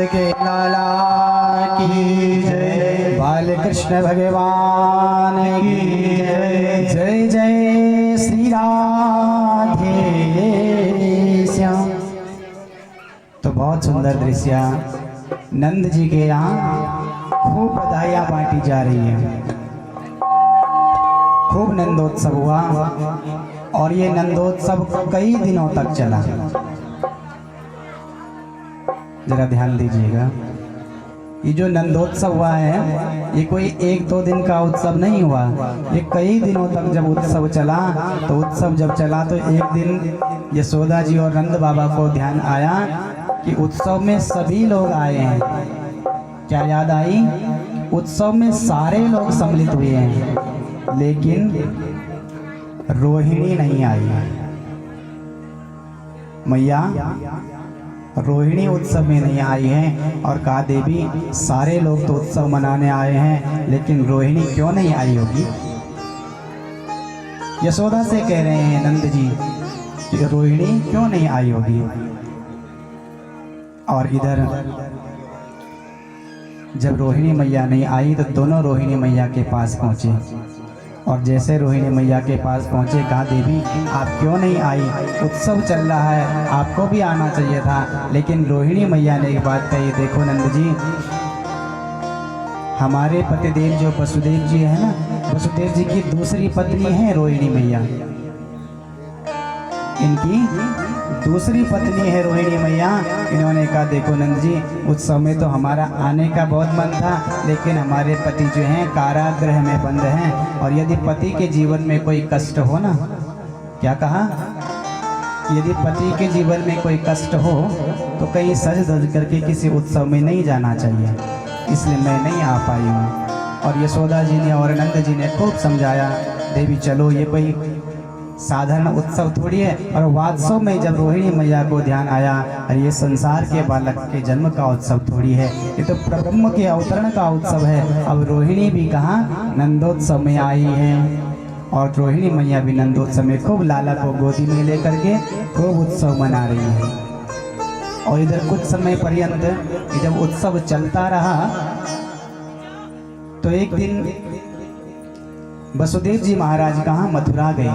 के लाला की जय, बालकृष्ण भगवान की जय, जय जय श्री राधे श्याम। तो बहुत सुंदर दृश्य नंद जी के यहाँ खूब बधाइयाँ बांटी जा रही है, खूब नंदोत्सव हुआ और ये नंदोत्सव कई दिनों तक चला। जरा ध्यान दीजिएगा, ये जो नंदोत्सव हुआ है ये कोई एक दो दिन का उत्सव नहीं हुआ, ये कई दिनों तक जब उत्सव चला तो उत्सव जब चला तो एक दिन यशोदा जी और नंद बाबा को ध्यान आया कि उत्सव में सभी लोग आए हैं। क्या याद आई? उत्सव में सारे लोग सम्मिलित हुए हैं लेकिन रोहिणी नहीं आई। मैया रोहिणी उत्सव में नहीं आई है और कहा देवी सारे लोग तो उत्सव मनाने आए हैं लेकिन रोहिणी क्यों नहीं आई होगी? यशोदा से कह रहे हैं नंद जी कि रोहिणी क्यों नहीं आई होगी। और इधर जब रोहिणी मैया नहीं आई तो दोनों रोहिणी मैया के पास पहुंचे और जैसे रोहिणी मैया के पास पहुंचे कहा देवी आप क्यों नहीं आई? उत्सव चल रहा है, आपको भी आना चाहिए था। लेकिन रोहिणी मैया ने एक बात कही, देखो नंद जी, हमारे पतिदेव जो वसुदेव जी है ना, वसुदेव जी की दूसरी पत्नी है रोहिणी मैया, इनकी दूसरी पत्नी है रोहिणी मैया। इन्होंने कहा देखो नंद जी उत्सव में तो हमारा आने का बहुत मन था लेकिन हमारे पति जो हैं कारागृह में बंद हैं और यदि पति के जीवन में कोई कष्ट हो ना, क्या कहा, यदि पति के जीवन में कोई कष्ट हो तो कहीं सज धज करके किसी उत्सव में नहीं जाना चाहिए, इसलिए मैं नहीं आ पाई हूँ। और यशोदा जी ने और नंद जी ने खूब समझाया, देवी चलो ये कोई साधारण उत्सव थोड़ी है। और वात्सव में जब रोहिणी मैया को ध्यान आया और ये संसार के बालक के जन्म का उत्सव थोड़ी है, ये तो ब्रह्म के अवतरण का उत्सव है। अब रोहिणी भी कहाँ नंदोत्सव में आई है और रोहिणी मैया भी नंदोत्सव में खूब लाला को गोदी में लेकर के खूब उत्सव मना रही है। और इधर कुछ समय पर्यंत जब उत्सव चलता रहा तो एक दिन वसुदेव जी महाराज कहाँ मथुरा गए।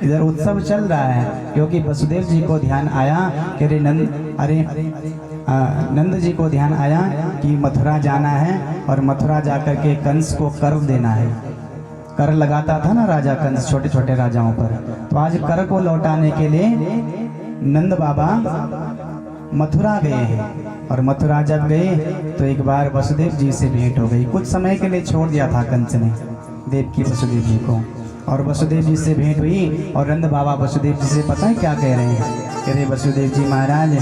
इधर उत्सव चल रहा है क्योंकि वसुदेव जी को ध्यान आया कि नंद जी को ध्यान आया कि मथुरा जाना है और मथुरा जाकर के कंस को कर देना है। कर लगाता था ना राजा कंस छोटे छोटे राजाओं पर, तो आज कर को लौटाने के लिए नंद बाबा मथुरा गए हैं। और मथुरा जब गए तो एक बार वसुदेव जी से भेंट हो गई। कुछ समय के लिए छोड़ दिया था कंस ने देवकी वसुदेव जी को और वसुदेव जी से भेंट हुई और नंद बाबा वसुदेव जी से पता है क्या कह रहे हैं? कह रहे वसुदेव जी महाराज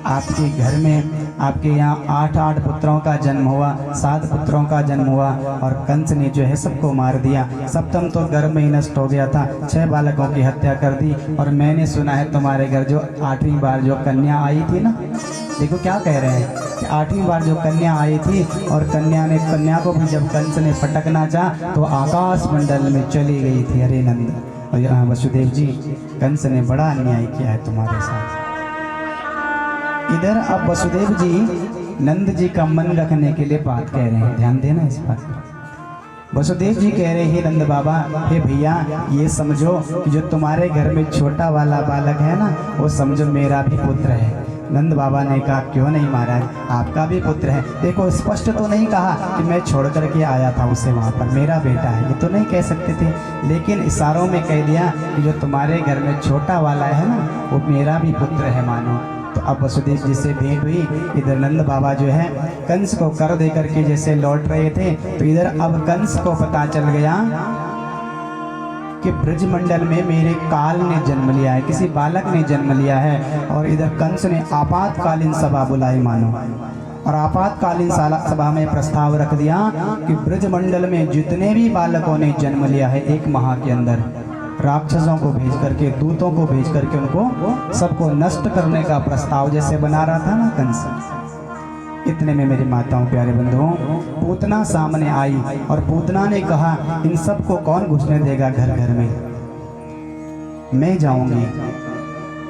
आपके घर में आपके यहाँ 8 पुत्रों का जन्म हुआ, 7 पुत्रों का जन्म हुआ और कंस ने जो है सबको मार दिया। सप्तम तो गर्भ में ही नष्ट हो गया था, 6 बालकों की हत्या कर दी। और मैंने सुना है तुम्हारे घर जो 8वीं बार जो कन्या आई थी ना, देखो क्या कह रहे हैं कि 8वीं बार जो कन्या आई थी और कन्या को भी जब कंस ने पटकना चाहा तो आकाश मंडल में चली गई थी। अरे नंद और यहाँ वसुदेव जी कंस ने बड़ा अन्याय किया है तुम्हारे साथ। इधर अब वसुदेव जी नंद जी का मन रखने के लिए बात कह रहे हैं, ध्यान देना इस बात पर। वसुदेव जी कह रहे हैं नंद बाबा, हे भैया ये समझो कि जो तुम्हारे घर में छोटा वाला बालक है ना, वो समझो मेरा भी पुत्र है। नंद बाबा ने कहा क्यों नहीं महाराज, आपका भी पुत्र है। देखो स्पष्ट तो नहीं कहा कि मैं छोड़ करके आया था उसे वहाँ पर, मेरा बेटा है, ये तो नहीं कह सकते थे, लेकिन इशारों में कह दिया कि जो तुम्हारे घर में छोटा वाला है ना, वो मेरा भी पुत्र है मानो। तो अब वसुदेव जी से भेंट हुई। इधर नंद बाबा जो है कंस को कर दे करके जैसे लौट रहे थे तो इधर अब कंस को पता चल गया कि ब्रजमंडल में मेरे काल ने जन्म लिया है, किसी बालक ने जन्म लिया है। और इधर कंस ने आपातकालीन सभा बुलाई मानो, और आपातकालीन सभा में प्रस्ताव रख दिया कि ब्रजमंडल में जितने भी बालकों ने जन्म लिया है 1 माह के अंदर, राक्षसों को भेज करके, दूतों को भेज करके उनको सबको नष्ट करने का प्रस्ताव जैसे बना रहा था ना कंस। इतने में मेरी माताओं प्यारे बंधुओं, पूतना सामने आई और पूतना ने कहा, इन सबको कौन घुसने देगा घर घर में, मैं जाऊंगी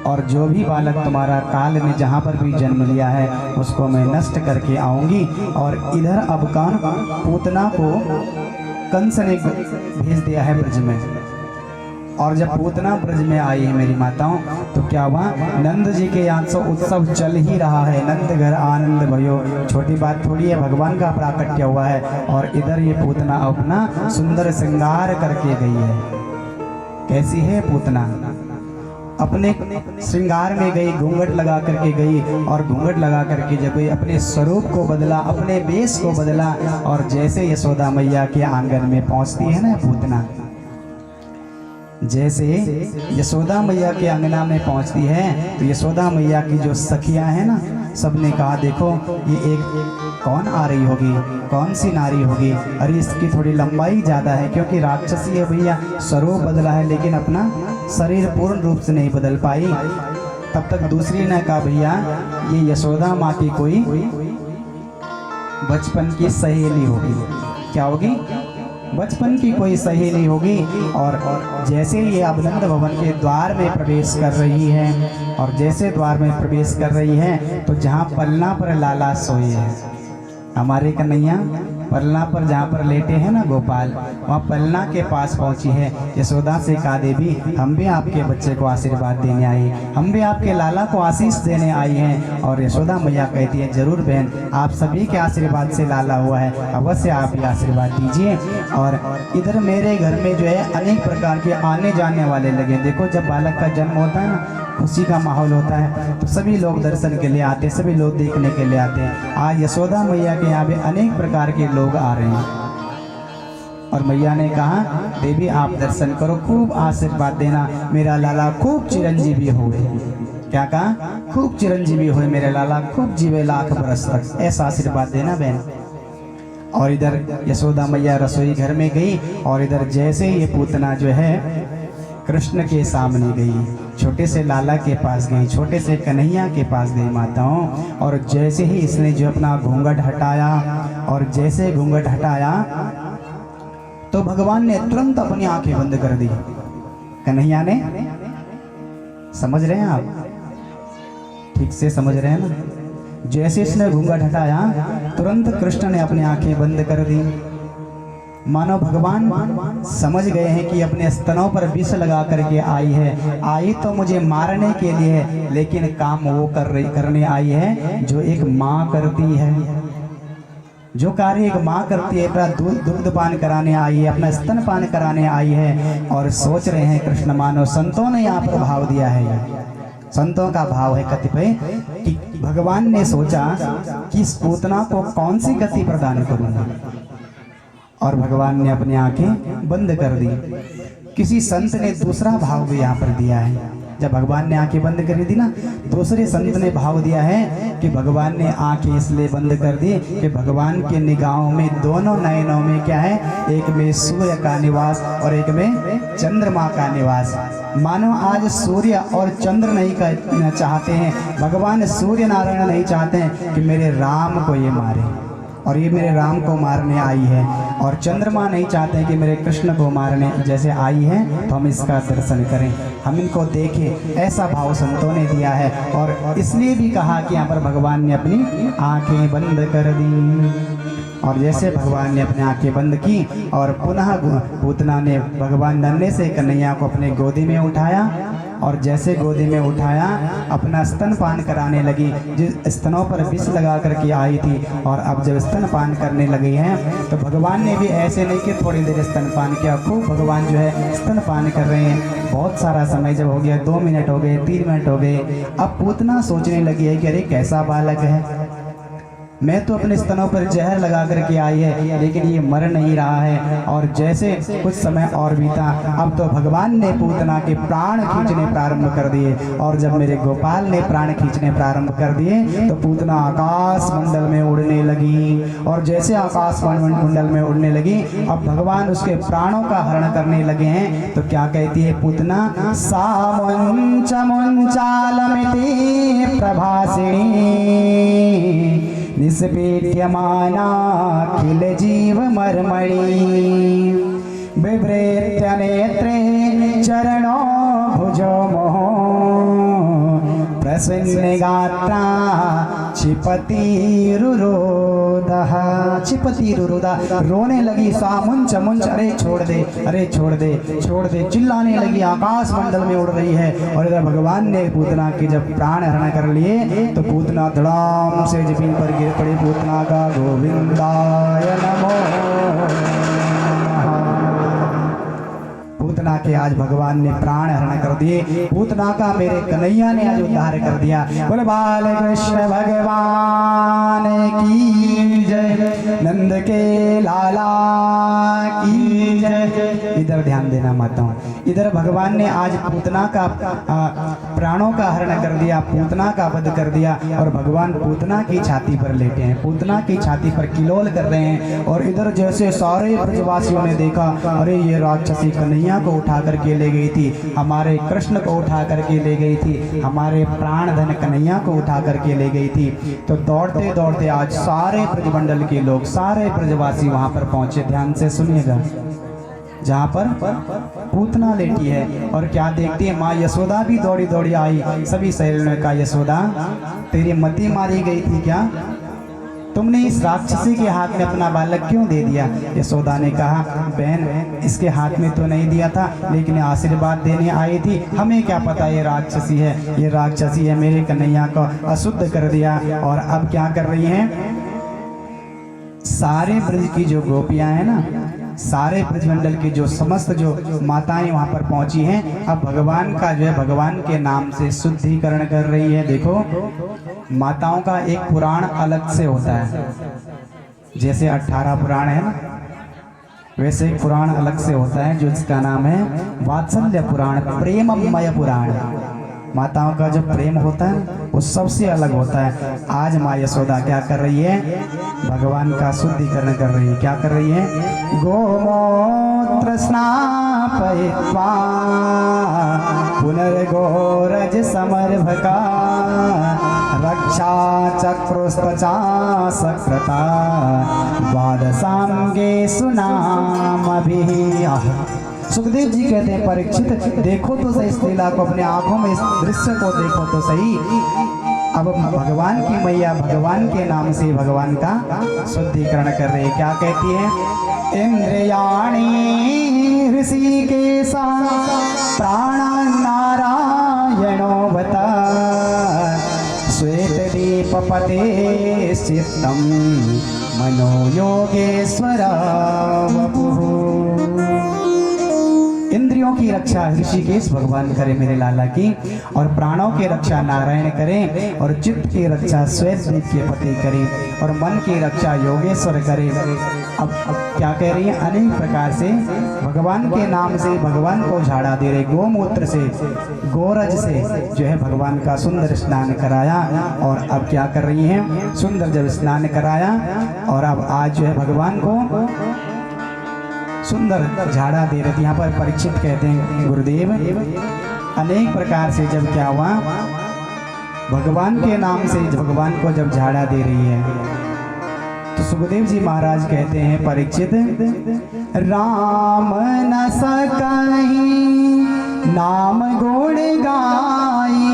और जो भी बालक तुम्हारा काल ने जहाँ पर भी जन्म लिया है उसको मैं नष्ट करके आऊंगी। और इधर अब कौन, पूतना को कंस ने भेज दिया है ब्रज में। और जब पूतना ब्रज में आई है मेरी माताओं, तो क्या हुआ, नंद जी के यहाँ तो उत्सव चल ही रहा है, नंद घर आनंद भयो, छोटी बात थोड़ी है, भगवान का प्राकट्य हुआ है। और इधर ये पूतना अपना सुंदर श्रृंगार करके गई है। कैसी है पूतना, अपने श्रृंगार में गई, घूंघट लगा करके गई, और घूंघट लगा करके जब गई अपने स्वरूप को बदला, अपने वेश को बदला, और जैसे यशोदा मैया के आंगन में पहुंचती है ना पूतना, जैसे यशोदा मैया के अंगना में पहुंचती है तो यशोदा मैया की जो सखियां हैं ना, सबने कहा देखो ये एक कौन आ रही होगी, कौन सी नारी होगी, अरे इसकी थोड़ी लंबाई ज़्यादा है, क्योंकि राक्षसी है भैया, स्वरूप बदला है लेकिन अपना शरीर पूर्ण रूप से नहीं बदल पाई। तब तक दूसरी ने कहा भैया ये यशोदा माँ की कोई बचपन की सहेली होगी। क्या होगी, बचपन की कोई सहेली होगी। और जैसे ये अभिनंद भवन के द्वार में प्रवेश कर रही है, और जैसे द्वार में प्रवेश कर रही है तो जहाँ पलना पर लाला सोए है, हमारे कन्हैया पलना पर जहाँ पर लेटे हैं ना गोपाल, वहाँ पलना के पास पहुँची है। यशोदा से कहा देवी हम भी आपके बच्चे को आशीर्वाद देने आई, हम भी आपके लाला को आशीष देने आई हैं। और यशोदा मैया कहती है जरूर बहन, आप सभी के आशीर्वाद से लाला हुआ है, अवश्य आप भी आशीर्वाद दीजिए। और इधर मेरे घर में जो है अनेक प्रकार के आने जाने वाले लगे। देखो जब बालक का जन्म होता है ना, खुशी का माहौल होता है, तो सभी लोग दर्शन के लिए आते हैं, सभी लोग देखने के लिए आते हैं। आज यशोदा मैया के यहाँ पे अनेक प्रकार के लोग आ रहे हैं। और मैया ने कहा देवी आप दर्शन करो, खूब आशीर्वाद देना, मेरा लाला खूब चिरंजीवी हुए। क्या कहा, खूब चिरंजीवी हुए मेरे लाला, खूब जीवे लाख बरस तक, ऐसा आशीर्वाद देना बहन। और इधर यशोदा मैया रसोई घर में गई, और इधर जैसे ये पूतना जो है कृष्ण के सामने गई, छोटे से लाला के पास गई, छोटे से कन्हैया के पास गई माताओं। और जैसे ही इसने जो अपना घूंघट हटाया, और जैसे घूंघट हटाया तो भगवान ने तुरंत अपनी आंखें बंद कर दी। कन्हैया ने, समझ रहे हैं आप, ठीक से समझ रहे हैं ना, जैसे इसने घूंघट हटाया तुरंत कृष्ण ने अपनी आंखें बंद कर दी। मानो भगवान समझ गए हैं कि अपने स्तनों पर विष लगा करके आई है, आई तो मुझे मारने के लिए है, लेकिन काम वो करने आई है जो एक माँ करती है, जो कार्य एक माँ करती है। अपना दुग्ध पान कराने आई है, अपना स्तन पान कराने आई है। और सोच रहे हैं कृष्ण, मानो संतों ने यहाँ पर भाव दिया है, संतों का भाव है कतिपय कि भगवान ने सोचा कि इस पूतना को कौन सी गति प्रदान करूंगा, और भगवान ने अपनी आंखें बंद कर दी। किसी संत ने दूसरा भाव भी यहाँ पर दिया है, जब भगवान ने आंखें बंद कर दी ना, दूसरे संत ने भाव दिया है कि भगवान ने आंखें इसलिए बंद कर दी कि भगवान के निगाहों में दोनों नयनों में क्या है, एक में सूर्य का निवास और एक में चंद्रमा का निवास। मानो आज सूर्य और चंद्र नहीं चाहते हैं, भगवान सूर्य नारायण नहीं चाहते हैं कि मेरे राम को ये मारे, और ये मेरे राम को मारने आई है। और चंद्रमा नहीं चाहते हैं कि मेरे कृष्ण को मारने जैसे आई है, तो हम इसका दर्शन करें, हम इनको देखें, ऐसा भाव संतों ने दिया है। और इसलिए भी कहा कि यहाँ पर भगवान ने अपनी आंखें बंद कर दी। और जैसे भगवान ने अपनी आंखें बंद की, और पुनः पूतना ने भगवान नन्हे से कन्हैया को अपने गोदी में उठाया, और जैसे गोदी में उठाया अपना स्तन पान कराने लगी, जिस स्तनों पर विष लगा करके आई थी। और अब जब स्तन पान करने लगी हैं तो भगवान ने भी ऐसे नहीं कि थोड़ी देर स्तन पान किया, खूब भगवान जो है स्तन पान कर रहे हैं। बहुत सारा समय जब हो गया, 2 मिनट हो गए, 3 मिनट हो गए, अब पूतना सोचने लगी है कि अरे कैसा बालक है, मैं तो अपने स्तनों पर जहर लगा करके आई है, लेकिन ये मर नहीं रहा है। और जैसे कुछ समय और बीता, अब तो भगवान ने पूतना के प्राण खींचने प्रारंभ कर दिए। और जब मेरे गोपाल ने प्राण खींचने प्रारंभ कर दिए तो पूतना आकाश मंडल में उड़ने लगी। और जैसे आकाश मंडल में उड़ने लगी, अब भगवान उसके प्राणों का हरण करने लगे हैं। तो क्या कहती है पूतना, सामुंच मुंचालमिति प्रभासिणी निष्पीड्यमाना किल जीव मर्मणि बिभ्रेत्य नेत्रे चरणो भुजो मोहो प्रसन्न गात्रा क्षिपतिरुरोदः। क्षिपतिरुरोदा, रोने लगी। सामुंच मुंच, अरे छोड़ दे, अरे छोड़ दे, छोड़ दे, चिल्लाने लगी। आकाश मंडल में उड़ रही है। और इधर भगवान ने पूतना के जब प्राण हरण कर लिए तो पूतना धड़ाम से जमीन पर गिर पड़ी। पूतना का गोविंदाय नमो। पूतना के आज भगवान ने प्राण हरण कर दिए। पूतना का मेरे कन्हैया ने आज उद्धार कर दिया। बोले बाल कृष्ण भगवान की जय, नंद के लाला की जय। इधर ध्यान देना माताओं, इधर भगवान ने आज पूतना का प्राणों का हरण कर दिया, पूतना का वध कर दिया। और भगवान पूतना की छाती पर लेटे हैं, पूतना की छाती पर किलोल कर रहे हैं। और इधर जैसे सारे ब्रजवासियों ने देखा, अरे ये राक्षसी कन्हैया को उठा करके ले गई थी, हमारे कृष्ण को उठा करके ले गई थी, हमारे प्राण धन कन्हैया को उठा करके ले गई थी। तो दौड़ते दौड़ते आज सारे ब्रजमंडल के लोग, सारे ब्रजवासी वहां पर पहुंचे। ध्यान से सुनिएगा, जहाँ पर पूतना लेटी है। और क्या देखती है, माँ यशोदा भी दौड़ी दौड़ी आई। सभी सहेलियों ने कहा, यशोदा तेरी मति मारी गई थी क्या? तुमने इस राक्षसी के हाथ में अपना बालक क्यों दे दिया? यशोदा ने कहा, बहन इसके हाथ में तो नहीं दिया था, लेकिन आशीर्वाद देने आई थी। हमें क्या पता ये राक्षसी है, ये राक्षसी है, मेरे कन्हैया को अशुद्ध कर दिया। और अब क्या कर रही हैं, सारे ब्रज की जो गोपियां हैं ना, सारे ब्रजमंडल की जो समस्त जो माताएं वहां पर पहुंची हैं, अब भगवान का जो है भगवान के नाम से शुद्धिकरण कर रही है। देखो माताओं का एक पुराण अलग से होता है, जैसे 18 पुराण है ना, वैसे एक पुराण अलग से होता है जो जिसका नाम है वात्सल्य पुराण, प्रेममय पुराण। माताओं का जो प्रेम होता है वो सबसे अलग होता है। आज माँ यशोदा क्या कर रही है, भगवान का शुद्धिकरण कर रही है। क्या कर रही है, गोमूत्र स्नापयित्वा पुनर्गोरज समर्भका रक्षा चक्रुस्तचा सकृता द्वादशांगे सुनामभिः। सुखदेव जी कहते हैं, परीक्षित देखो तो सही इस लीला को, अपने आंखों में इस दृश्य को देखो तो सही। अब भगवान की मैया भगवान के नाम से भगवान का शुद्धिकरण कर रही है। क्या कहती है, इंद्रियाणि ऋषिकेशा प्राणान्नारायणो बत श्वेतदीपपते चित्तं मनो योगेश्वर वपुः। इंद्रियों की रक्षा ऋषिकेश भगवान करे मेरे लाला की, और प्राणों की रक्षा नारायण करें, और चित्त की रक्षा श्वेतदीप के पति करें, और मन की रक्षा योगेश्वर करे। अब क्या कह रही है, अनेक प्रकार से भगवान के नाम से भगवान को झाड़ा दे रहे। गोमूत्र से, गोरज से जो है भगवान का सुंदर स्नान कराया। और अब क्या कर रही हैं, सुंदर जब स्नान कराया और अब आज जो है भगवान को सुंदर झाड़ा दे रही थी। यहाँ पर परीक्षित कहते हैं, गुरुदेव अनेक प्रकार से जब क्या हुआ, भगवान के नाम से भगवान को जब झाड़ा दे रही है तो सुखदेव जी महाराज कहते हैं, परीक्षित राम न सकहीं नाम गुण गाई,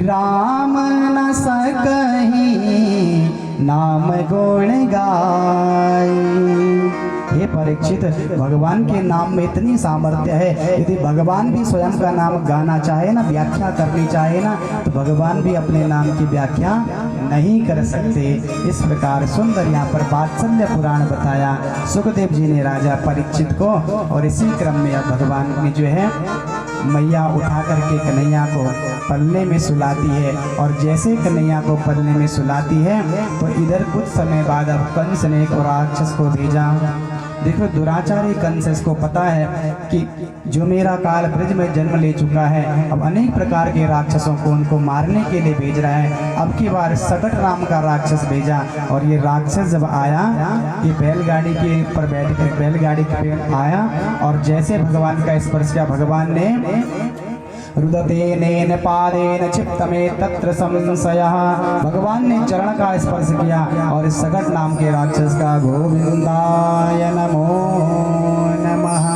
राम न सकहीं नाम गुण गाई। हे परीक्षित, भगवान के नाम में इतनी सामर्थ्य है, यदि भगवान भी स्वयं का नाम गाना चाहे ना, व्याख्या करनी चाहे ना, तो भगवान भी अपने नाम की व्याख्या नहीं कर सकते। इस प्रकार सुंदर यहाँ पर वात्सल्य पुराण बताया सुखदेव जी ने राजा परीक्षित को। और इसी क्रम में अब भगवान ने जो है मैया उठा करके कन्हैया को पल्ले में सुलाती है। और जैसे कन्हैया को पल्ले में सुलाती है तो इधर कुछ समय बाद अब कंस ने एक राक्षस को भेजा। देखो दुराचारी कंस इसको पता है कि जो मेरा काल ब्रज में जन्म ले चुका है, अब अनेक प्रकार के राक्षसों को उनको मारने के लिए भेज रहा है। अब की बार सकट नाम का राक्षस भेजा और ये राक्षस जब आया, ये बैलगाड़ी के ऊपर बैठ कर बैलगाड़ी पे आया और जैसे भगवान का स्पर्श किया, भगवान ने रुदतेनेन पादेन चित्तमे तत्र संशयः, भगवान ने चरण का स्पर्श किया और इस सकट नाम के राक्षस का गोविंदाय नमो नमः,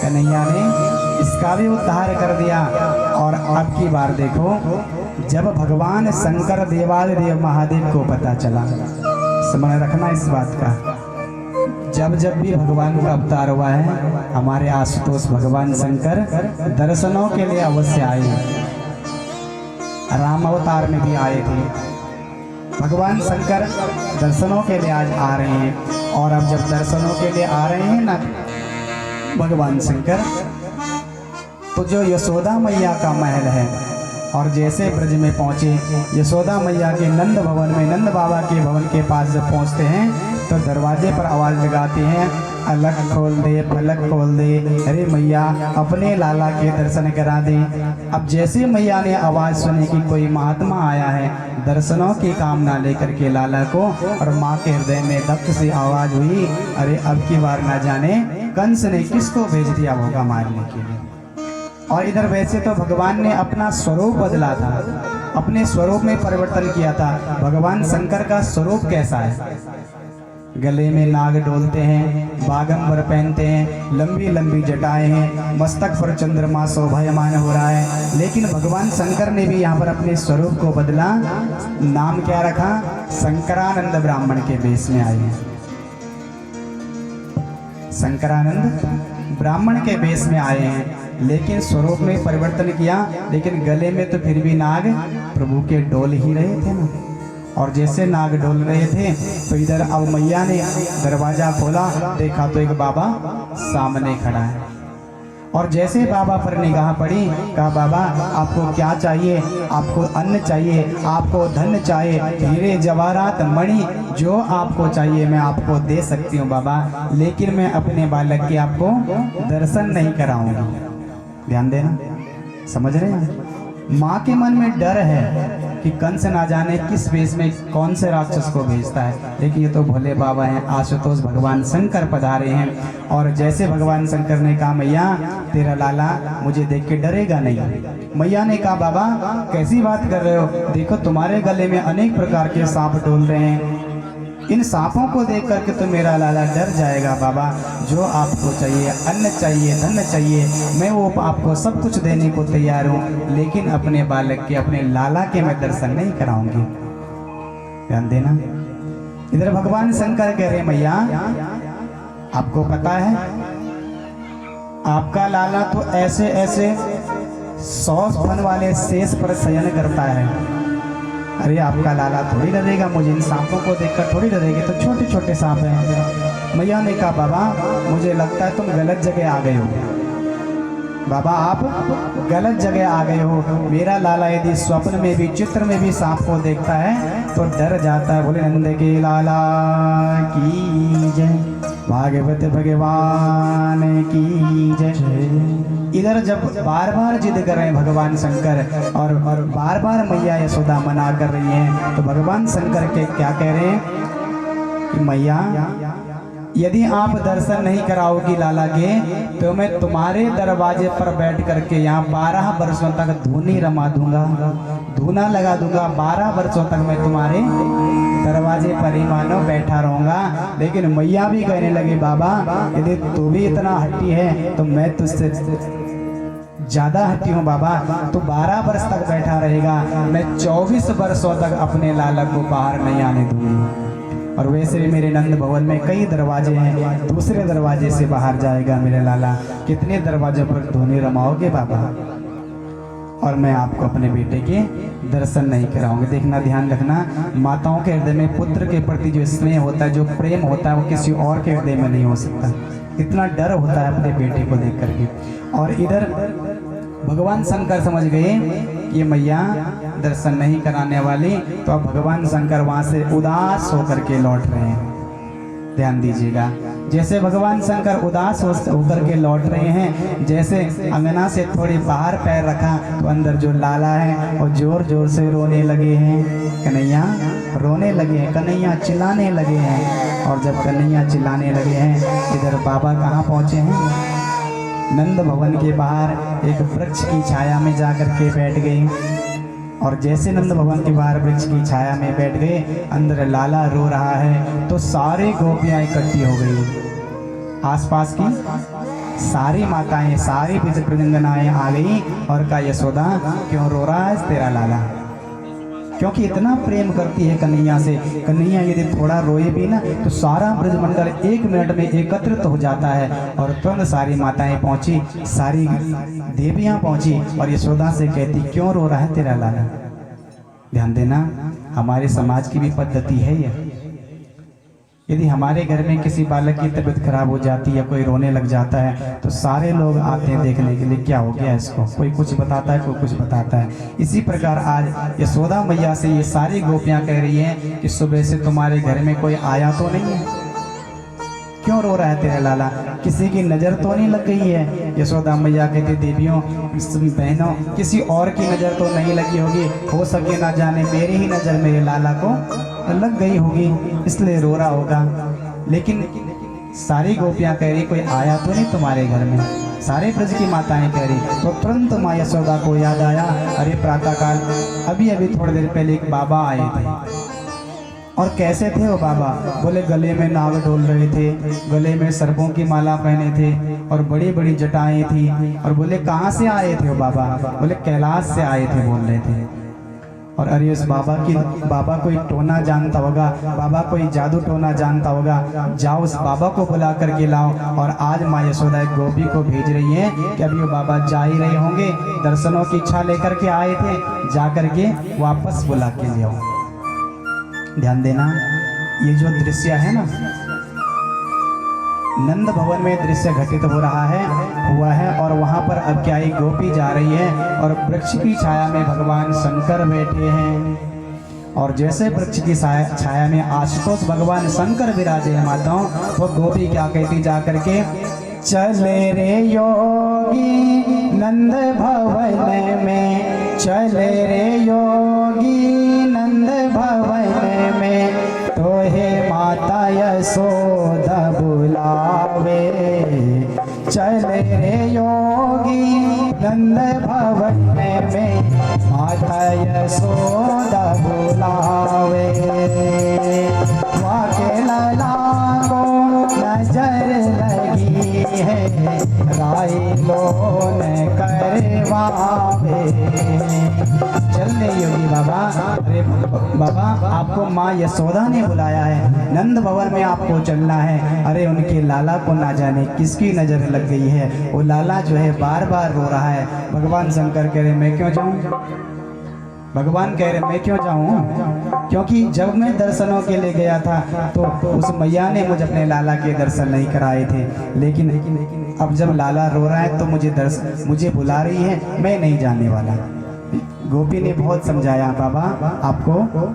कन्हैया ने इसका भी उद्धार कर दिया। और अब की बार देखो, जब भगवान शंकर देवादिदेव महादेव को पता चला, स्मरण रखना इस बात का, जब जब भी भगवान का अवतार हुआ है, हमारे आशुतोष भगवान शंकर दर्शनों के लिए अवश्य आए। राम अवतार में भी आए थे, भगवान शंकर दर्शनों के लिए आज आ रहे हैं। और अब जब दर्शनों के लिए आ रहे हैं ना भगवान शंकर, तो जो यशोदा मैया का महल है, और जैसे ब्रज में पहुंचे, यशोदा मैया के नंद भवन में, नंद बाबा के भवन के पास जब पहुंचते हैं तो दरवाजे पर आवाज लगाते हैं, अलग खोल दे, पलक खोल दे, अरे मैया अपने लाला के दर्शन करा दे। अब जैसे मैया ने आवाज सुनी कि कोई महात्मा आया है दर्शनों की कामना लेकर के लाला को, और माँ के हृदय में दक्त से आवाज हुई, अरे अब की बार ना जाने कंस ने किसको भेज दिया होगा मारने के लिए। और इधर वैसे तो भगवान ने अपना स्वरूप बदला था, अपने स्वरूप में परिवर्तन किया था। भगवान शंकर का स्वरूप कैसा है? गले में नाग डोलते हैं, बागंबर पहनते हैं, लंबी लंबी जटाएं हैं, मस्तक पर चंद्रमा शोभायमान हो रहा है। लेकिन भगवान शंकर ने भी यहाँ पर अपने स्वरूप को बदला। नाम क्या रखा? शंकरानंद ब्राह्मण के वेश में आए हैं। शंकरानंद ब्राह्मण के वेश में आए हैं, लेकिन स्वरूप में परिवर्तन किया, लेकिन गले में तो फिर भी नाग प्रभु के डोल ही रहे थे ना। और जैसे नाग डोल रहे थे तो इधर अब मैया ने दरवाजा खोला, देखा तो एक बाबा सामने खड़ा है। और जैसे बाबा पर निगाह पड़ी, कहा बाबा आपको क्या चाहिए? आपको अन्न चाहिए, आपको धन चाहिए, हीरे जवाहरात मणि जो आपको चाहिए मैं आपको दे सकती हूँ बाबा, लेकिन मैं अपने बालक के आपको दर्शन नहीं कराऊंगा। ध्यान देना, समझ रहे हैं? माँ के मन में डर है कि कंस ना जाने किस वेश में कौन से राक्षस को भेजता है, लेकिन ये तो भोले बाबा हैं, आशुतोष भगवान शंकर पधारे हैं। और जैसे भगवान शंकर ने कहा मैया तेरा लाला मुझे देख के डरेगा नहीं। मैया ने कहा बाबा कैसी बात कर रहे हो, देखो तुम्हारे गले में अनेक प्रकार के सांप डोल रहे हैं, इन सांपों को देख करके तो मेरा लाला डर जाएगा बाबा। जो आपको चाहिए, अन्न चाहिए, धन चाहिए, मैं वो आपको सब कुछ देने को तैयार हूँ, लेकिन अपने बालक के, अपने लाला के मैं दर्शन नहीं कराऊंगी। ध्यान देना, इधर भगवान शंकर कह रहे मैया आपको पता है आपका लाला तो ऐसे ऐसे 100 फन वाले शेष पर शयन करता है। अरे आपका लाला थोड़ी डरेगा, मुझे इन सांपों को देखकर थोड़ी डरेगी, तो छोटे छोटे सांप हैं। मैया ने कहा बाबा मुझे लगता है तुम गलत जगह आ गए हो। बाबा आप गलत जगह आ गए हो, मेरा लाला यदि स्वप्न में भी चित्र में भी सांप को देखता है तो डर जाता है। बोले नंद के लाला की जय, भागवत भगवान की जय। इधर जब बार बार जिद कर रहे हैं भगवान शंकर और बार बार मैया यशोदा मना कर रही हैं, तो भगवान शंकर के क्या कह रहे हैं कि मैया यदि आप दर्शन नहीं कराओगी लाला के तो मैं तुम्हारे दरवाजे पर बैठ करके यहाँ 12 वर्षों तक धूनी रमा दूंगा, धूना लगा दूंगा। 12 वर्षों तक मैं तुम्हारे दरवाजे पर ही मानो बैठा रहूंगा। लेकिन मैया भी कहने लगी बाबा यदि तू भी इतना हट्टी है तो मैं तुझसे ज्यादा हट्टी हूँ बाबा। तू 12 वर्ष तक बैठा रहेगा, मैं 24 वर्षों तक अपने लाला को बाहर नहीं आने दूंगी। और वैसे भी मेरे नंद भवन में कई दरवाजे हैं, दूसरे दरवाजे से बाहर जाएगा मेरे लाला। कितने दरवाजों पर धूनी रमाओगे बाबा, और मैं आपको अपने बेटे के दर्शन नहीं कराऊंगी। देखना, ध्यान रखना, माताओं के हृदय में पुत्र के प्रति जो स्नेह होता है, जो प्रेम होता है, वो किसी और के हृदय में नहीं हो सकता। इतना डर होता है अपने बेटे को देख करके। और इधर भगवान शंकर समझ गए ये मैया दर्शन नहीं कराने वाली, तो अब भगवान शंकर वहां से उदास होकर के लौट रहे हैं। ध्यान दीजिएगा, जैसे भगवान शंकर उदास होकर के लौट रहे हैं, जैसे अंगना से थोड़ी बाहर पैर रखा तो अंदर जो लाला है वो जोर जोर से रोने लगे हैं। कन्हैया रोने लगे हैं, कन्हैया चिल्लाने लगे हैं। और जब कन्हैया चिल्लाने लगे हैं, इधर बाबा कहाँ पहुँचे हैं? नंद भवन के बाहर एक वृक्ष की छाया में जाकर के बैठ गए। और जैसे नंद भवन के बाहर वृक्ष की छाया में बैठ गए, अंदर लाला रो रहा है, तो सारी गोपियां इकट्ठी हो गई। आसपास की सारी माताएं, सारी ब्रजंगनाएं आ गई और कहा, यशोदा क्यों रो रहा है तेरा लाला? क्योंकि इतना प्रेम करती है कन्हैया से। कन्हैया यदि थोड़ा रोए भी ना तो सारा ब्रजमंडल 1 मिनट में एकत्रित हो जाता है। और तुरंत सारी माताएं पहुंची, सारी देवियां पहुंची और यशोदा से कहती, क्यों रो रहा है तेरा लाला? ध्यान देना, हमारे समाज की भी पद्धति है ये। यदि हमारे घर में किसी बालक की तबीयत खराब हो जाती है, कोई रोने लग जाता है, तो सारे लोग आते हैं देखने के लिए क्या हो गया इसको। कोई कुछ बताता है, कोई कुछ बताता है। इसी प्रकार आज यशोदा मैया से ये सारी गोपियां कह रही हैं कि सुबह से तुम्हारे घर में कोई आया तो नहीं है? क्यों रो रहा है तेरा लाला? किसी की नज़र तो नहीं लग गई है? यशोदा मैया कहती, देवियों बहनों, किसी और की नज़र तो नहीं लगी होगी, हो सके ना जाने मेरी ही नज़र मेरे लाला को लग गई होगी, इसलिए रो रहा होगा। लेकिन सारी गोपियां कह रही कोई आया तो नहीं तुम्हारे घर में? सारे ब्रज की माताएं कह रही। तो तुरंत माँ यशोदा को याद आया, अरे प्रातःकाल अभी अभी थोड़ी देर पहले एक बाबा आए थे। और कैसे थे वो बाबा? बोले गले में नाग डोल रहे थे, गले में सर्पों की माला पहने थे और बड़ी बड़ी जटाएं थी। और बोले कहाँ से आए थे वो बाबा? बोले कैलाश से आए थे बोल रहे थे। और अरे उस बाबा कोई टोना जानता होगा, बाबा कोई जादू टोना जानता होगा, जाओ उस बाबा को बुला करके लाओ। और आज माँ यशोदा एक गोपी को भेज रही है कि अभी वो बाबा जा ही रहे होंगे, दर्शनों की इच्छा लेकर के आए थे, जा करके वापस बुला के ले आओ। ध्यान देना, ये जो दृश्य है ना, नंद भवन में दृश्य घटित हो रहा है, हुआ है। और वहां पर अब क्या एक गोपी जा रही है और वृक्ष की छाया में भगवान शंकर बैठे हैं। और जैसे वृक्ष की छाया में आशुतोष भगवान शंकर विराजे हैं माताओं, वो गोपी क्या कहती जा करके, चले रे योगी नंद भवन में, चले रे योगी नंद भवन में, तो हे माता यशोदा बुलावे, चले रे योगी नंद भवन में, माता यशोदा बुलावे। वाके लाला को नजर लगी है, राई लोन करवावे। चलने योगी बाबा, अरे बाबा आपको माँ यशोदा ने बुलाया है, नंद भवन में आपको चलना है। अरे उनके लाला को ना जाने किसकी नज़र लग गई है, वो लाला जो है बार बार रो रहा है। भगवान शंकर कह रहे मैं क्यों जाऊँ? भगवान कह रहे मैं क्यों जाऊँ? क्योंकि जब मैं दर्शनों के लिए गया था तो उस मैया ने मुझे अपने लाला के दर्शन नहीं कराए थे। लेकिन अब जब लाला रो रहा है तो मुझे बुला रही है, मैं नहीं जाने वाला। गोपी ने बहुत समझाया, बाबा आपको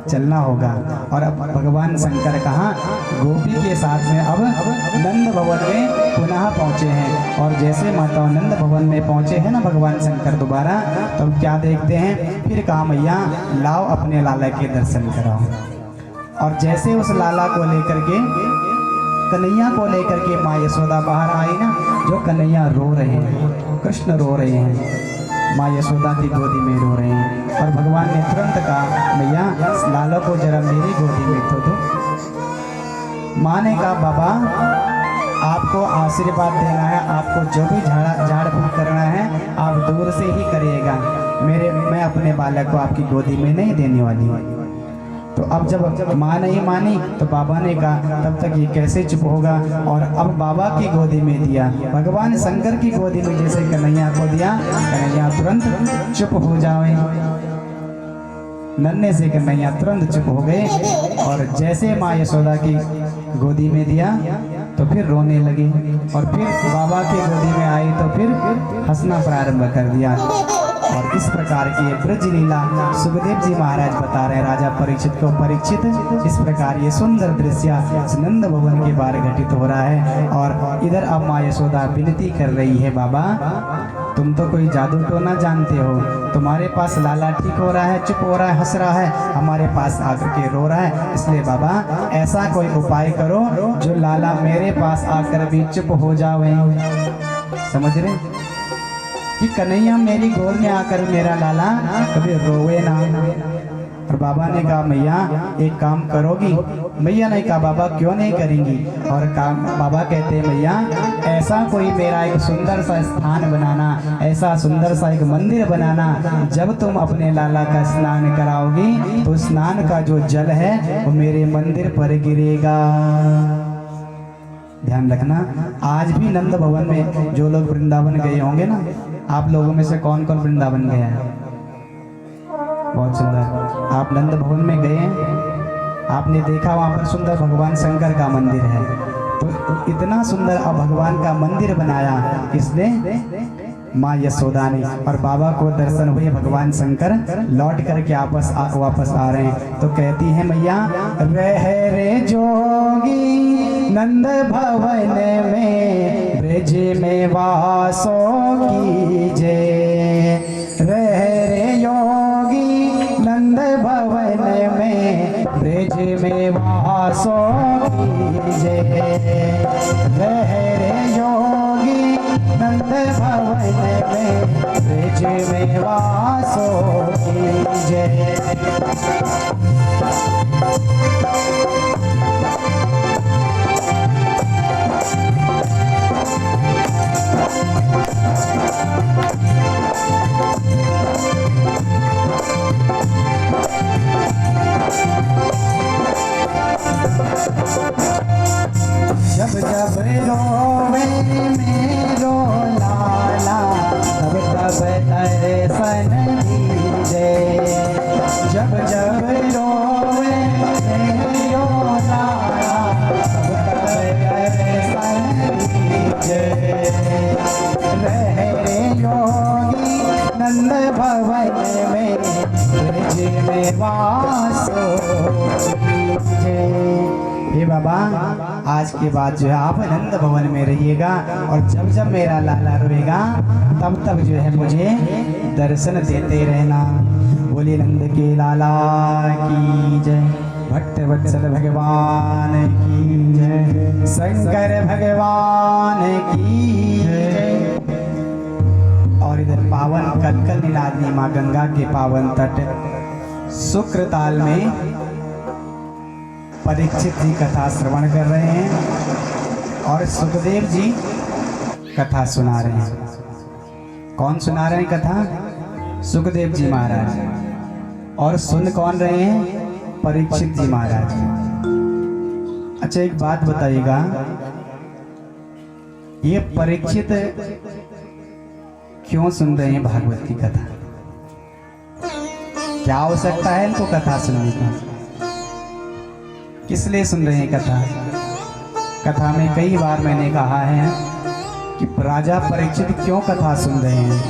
चलना होगा। और अब भगवान शंकर कहाँ? गोपी के साथ में अब नंद भवन में पुनः पहुँचे हैं। और जैसे माता नंद भवन में पहुँचे हैं ना भगवान शंकर दोबारा, तो अब क्या देखते हैं? फिर कहा मैया लाओ अपने लाला के दर्शन कराओ। और जैसे उस लाला को लेकर के, कन्हैया को लेकर के माँ यशोदा बाहर आई ना, जो कन्हैया रो रहे हैं, कृष्ण रो रहे हैं, माँ यशोदा की गोदी में रो रहे हैं। और भगवान ने तुरंत कहा मैया लाला को जरा मेरी गोदी में तो दो। माँ ने कहा बाबा आपको आशीर्वाद देना है, आपको जो भी झाड़ फूक करना है आप दूर से ही करिएगा, मैं अपने बालक को आपकी गोदी में नहीं देने वाली। तो अब जब माँ नहीं मानी तो बाबा ने कहा तब तक ये कैसे चुप होगा। और अब बाबा की गोदी में दिया, भगवान शंकर की गोदी में जैसे कन्हैया को दिया, कन्हैया तुरंत चुप हो जाए। नन्हे से कन्हैया तुरंत चुप हो गए। और जैसे माँ यशोदा की गोदी में दिया, तो फिर रोने लगी, और फिर बाबा की गोदी में आई तो फिर हंसना प्रारंभ कर दिया। और इस प्रकार की ब्रज लीला सुखदेव जी महाराज बता रहे हैं राजा परीक्षित को। परीक्षित, इस प्रकार ये सुंदर दृश्य नंद भवन के बारे घटित हो रहा है। और इधर अब माँ यशोदा विनती कर रही है, बाबा तुम तो कोई जादू टोना जानते हो, तुम्हारे पास लाला ठीक हो रहा है, चुप हो रहा है, हंस रहा है, हमारे पास आकर के रो रहा है, इसलिए बाबा ऐसा कोई उपाय करो जो लाला मेरे पास आकर भी चुप हो जावे। समझ रहे कि कन्हैया मेरी गोद में आकर मेरा लाला कभी रोवे ना। और बाबा ने कहा मैया एक काम करोगी? मैया ने कहा बाबा क्यों नहीं करेंगी। और बाबा कहते हैं मैया ऐसा कोई मेरा एक सुंदर सा स्थान बनाना, ऐसा सुंदर सा एक मंदिर बनाना, जब तुम अपने लाला का स्नान कराओगी तो स्नान का जो जल है वो मेरे मंदिर पर गिरेगा। ध्यान रखना, आज भी नंद भवन में जो लोग वृंदावन गए होंगे ना, आप लोगों में से कौन कौन वृंदावन गया है? बहुत सुंदर। आप नंद भवन में गए हैं, आपने देखा वहाँ पर सुंदर भगवान शंकर का मंदिर है। तो इतना सुंदर अब भगवान का मंदिर बनाया किसने? माँ यशोदा ने। और बाबा को दर्शन हुए, भगवान शंकर लौट करके वापस आ रहे हैं। तो कहती है मैया रह रे जोगी नंद भवन में ब्रज में वासो कीजे, रह रे योगी नंद भवन में ब्रज में वासो कीजे, रह रे योगी नंद भवन में ब्रज में वासो कीजे। जब जब रोवे मेरो लाला तब तब दर्शन दीजे, जब जब रोवे मेरो लाला तब तब दर्शन दीजे, रह रे योगी नंद भवन में ब्रज में वासो कीजे। हे बाबा आज के बाद जो है आप नंद भवन में रहिएगा, और जब जब मेरा लाला रोएगा तब तब जो है मुझे दर्शन देते रहना। बोले नंद के लाला की जय, भक्त वत्सल भगवान की जय, शंकर भगवान की जय। और इधर पावन कलकल निनादनी माँ गंगा के पावन तट शुक्रताल में परीक्षित जी कथा श्रवण कर रहे हैं और सुखदेव जी कथा सुना रहे हैं। कौन सुना रहे हैं कथा? सुखदेव जी महाराज। और सुन कौन रहे हैं? परीक्षित जी महाराज। अच्छा एक बात बताइएगा, ये परीक्षित क्यों सुन रहे हैं भागवत की कथा? क्या हो सकता है इनको कथा सुनने का? किस लिए सुन रहे हैं कथा? कथा में कई बार मैंने कहा है कि राजा परीक्षित क्यों कथा सुन रहे हैं।